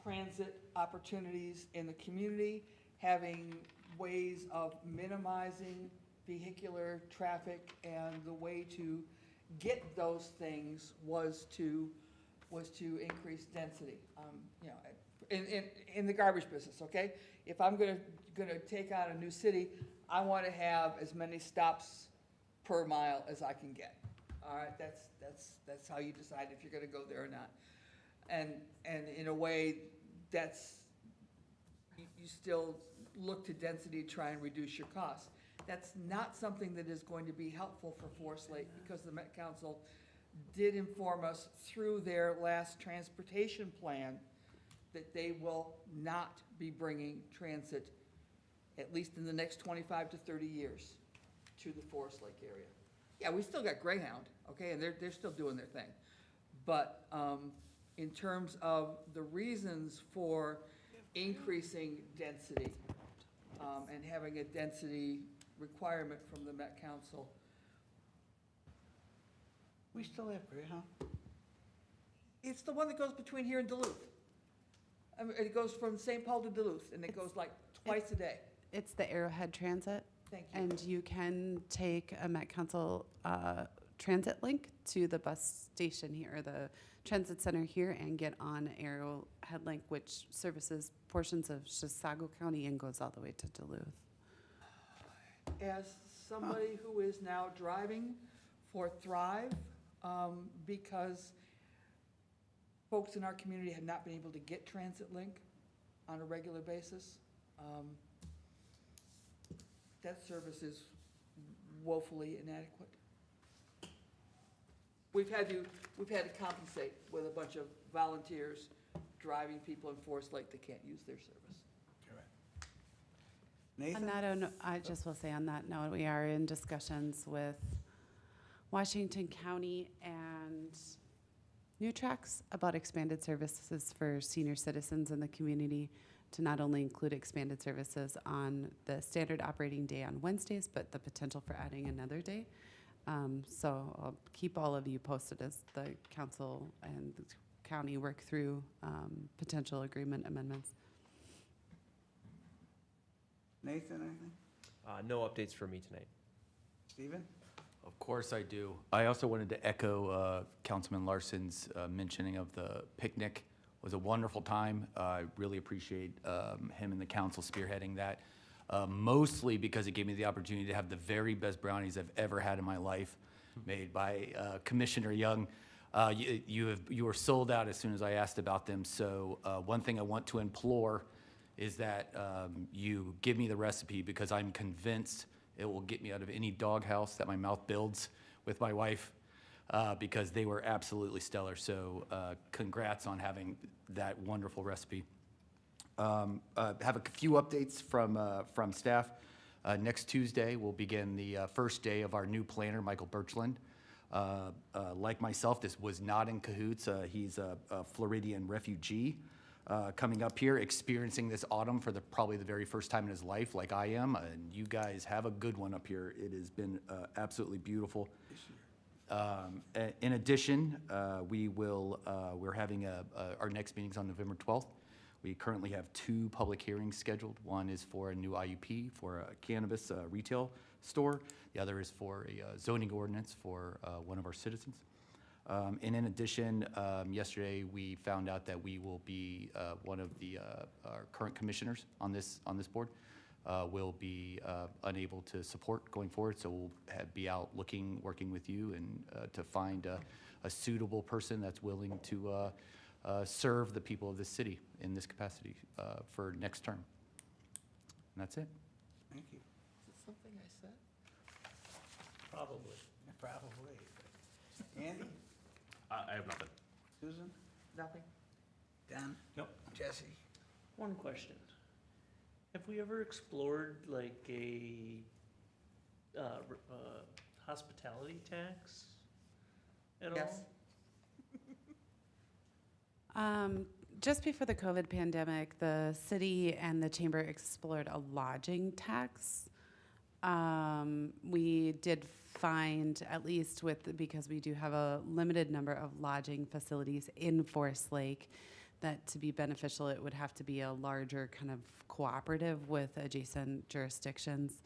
transit opportunities in the community, having ways of minimizing vehicular traffic, and the way to get those things was to increase density. You know, in the garbage business, okay? If I'm gonna take on a new city, I want to have as many stops per mile as I can get. All right, that's how you decide if you're gonna go there or not. And in a way, you still look to density to try and reduce your costs. That's not something that is going to be helpful for Forest Lake, because the Met Council did inform us through their last transportation plan that they will not be bringing transit, at least in the next 25 to 30 years, to the Forest Lake area. Yeah, we still got Greyhound, okay, and they're still doing their thing. But in terms of the reasons for increasing density and having a density requirement from the Met Council,
We still have Greyhound?
it's the one that goes between here and Duluth. I mean, it goes from St. Paul to Duluth, and it goes like twice a day.
It's the Arrowhead Transit.
Thank you.
And you can take a Met Council transit link to the bus station here, or the transit center here, and get on Arrowhead Link, which services portions of Chisago County and goes all the way to Duluth.
As somebody who is now driving for Thrive, because folks in our community have not been able to get Transit Link on a regular basis, that service is woefully inadequate. We've had to compensate with a bunch of volunteers driving people in Forest Lake that can't use their service.
Nathan?
On that note, I just will say on that note, we are in discussions with Washington County and Nutrax about expanded services for senior citizens in the community, to not only include expanded services on the standard operating day on Wednesdays, but the potential for adding another day. So I'll keep all of you posted as the council and the county work through potential agreement amendments.
Nathan, anything?
No updates for me tonight.
Stephen?
Of course I do. I also wanted to echo Councilman Larson's mentioning of the picnic. It was a wonderful time. I really appreciate him and the council spearheading that, mostly because it gave me the opportunity to have the very best brownies I've ever had in my life, made by Commissioner Young. You were sold out as soon as I asked about them. So one thing I want to implore is that you give me the recipe, because I'm convinced it will get me out of any doghouse that my mouth builds with my wife, because they were absolutely stellar. So congrats on having that wonderful recipe. Have a few updates from staff. Next Tuesday, we'll begin the first day of our new planner, Michael Birchland. Like myself, this was not in cahoots. He's a Floridian refugee coming up here, experiencing this autumn for probably the very first time in his life, like I am. And you guys have a good one up here. It has been absolutely beautiful. In addition, we're having our next meeting's on November 12th. We currently have 2 public hearings scheduled. One is for a new IUP for a cannabis retail store. The other is for a zoning ordinance for one of our citizens. And in addition, yesterday we found out that we will be, one of our current commissioners on this board will be unable to support going forward. So we'll be out working with you and to find a suitable person that's willing to serve the people of this city in this capacity for next term. And that's it.
Thank you.
Is it something I said?
Probably.
Probably. Andy?
I have nothing.
Susan?
Nothing?
Dan?
Nope.
Jesse?
One question. Have we ever explored like a hospitality tax at all?
Yes.
Just before the COVID pandemic, the city and the chamber explored a lodging tax. We did find, at least because we do have a limited number of lodging facilities in Forest Lake, that to be beneficial, it would have to be a larger kind of cooperative with adjacent jurisdictions.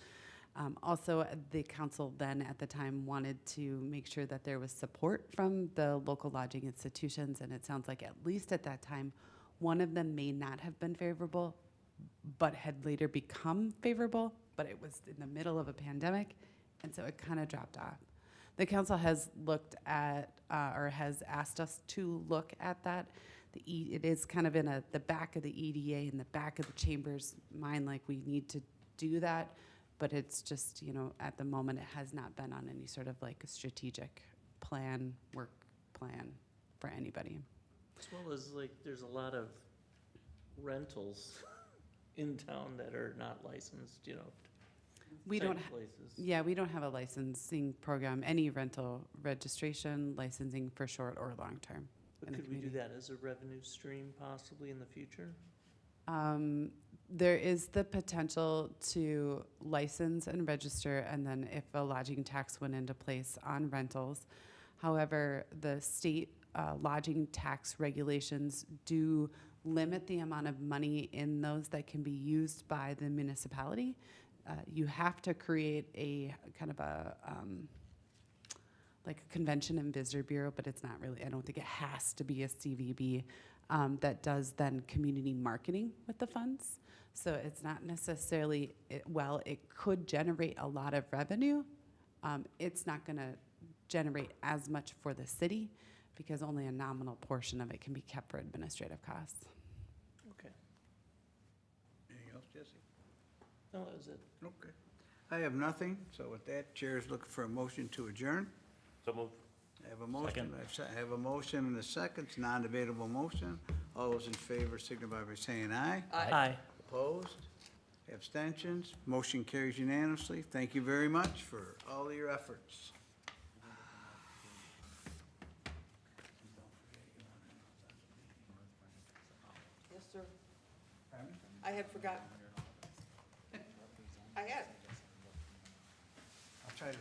Also, the council then at the time wanted to make sure that there was support from the local lodging institutions, and it sounds like at least at that time, one of them may not have been favorable, but had later become favorable, but it was in the middle of a pandemic, and so it kind of dropped off. The council has looked at, or has asked us to look at that. It is kind of in the back of the EDA, in the back of the chamber's mind, like we need to do that. But it's just, at the moment, it has not been on any sort of like a strategic work plan for anybody.
As well as like, there's a lot of rentals in town that are not licensed,
We
type
don't,
places.
yeah, we don't have a licensing program, any rental registration, licensing for short or long term.
But could we do that as a revenue stream possibly in the future?
There is the potential to license and register, and then if a lodging tax went into place on rentals. However, the state lodging tax regulations do limit the amount of money in those that can be used by the municipality. You have to create a kind of like a convention and visitor bureau, but it's not really, I don't think it has to be a CVB, that does then community marketing with the funds. So it's not necessarily, while it could generate a lot of revenue, it's not gonna generate as much for the city because only a nominal portion of it can be kept for administrative costs.
Okay.
Anything else, Jesse?
No, that was it.
Okay. I have nothing, so with that, Chair is looking for a motion to adjourn.
So moved.
I have a motion, I have a motion and a second, it's non-debatable motion. All those in favor signify by saying aye.
Aye.
Opposed? Abstentions? Motion carries unanimously. Thank you very much for all of your efforts.
Yes, sir. I had forgotten. I had.
I'll try to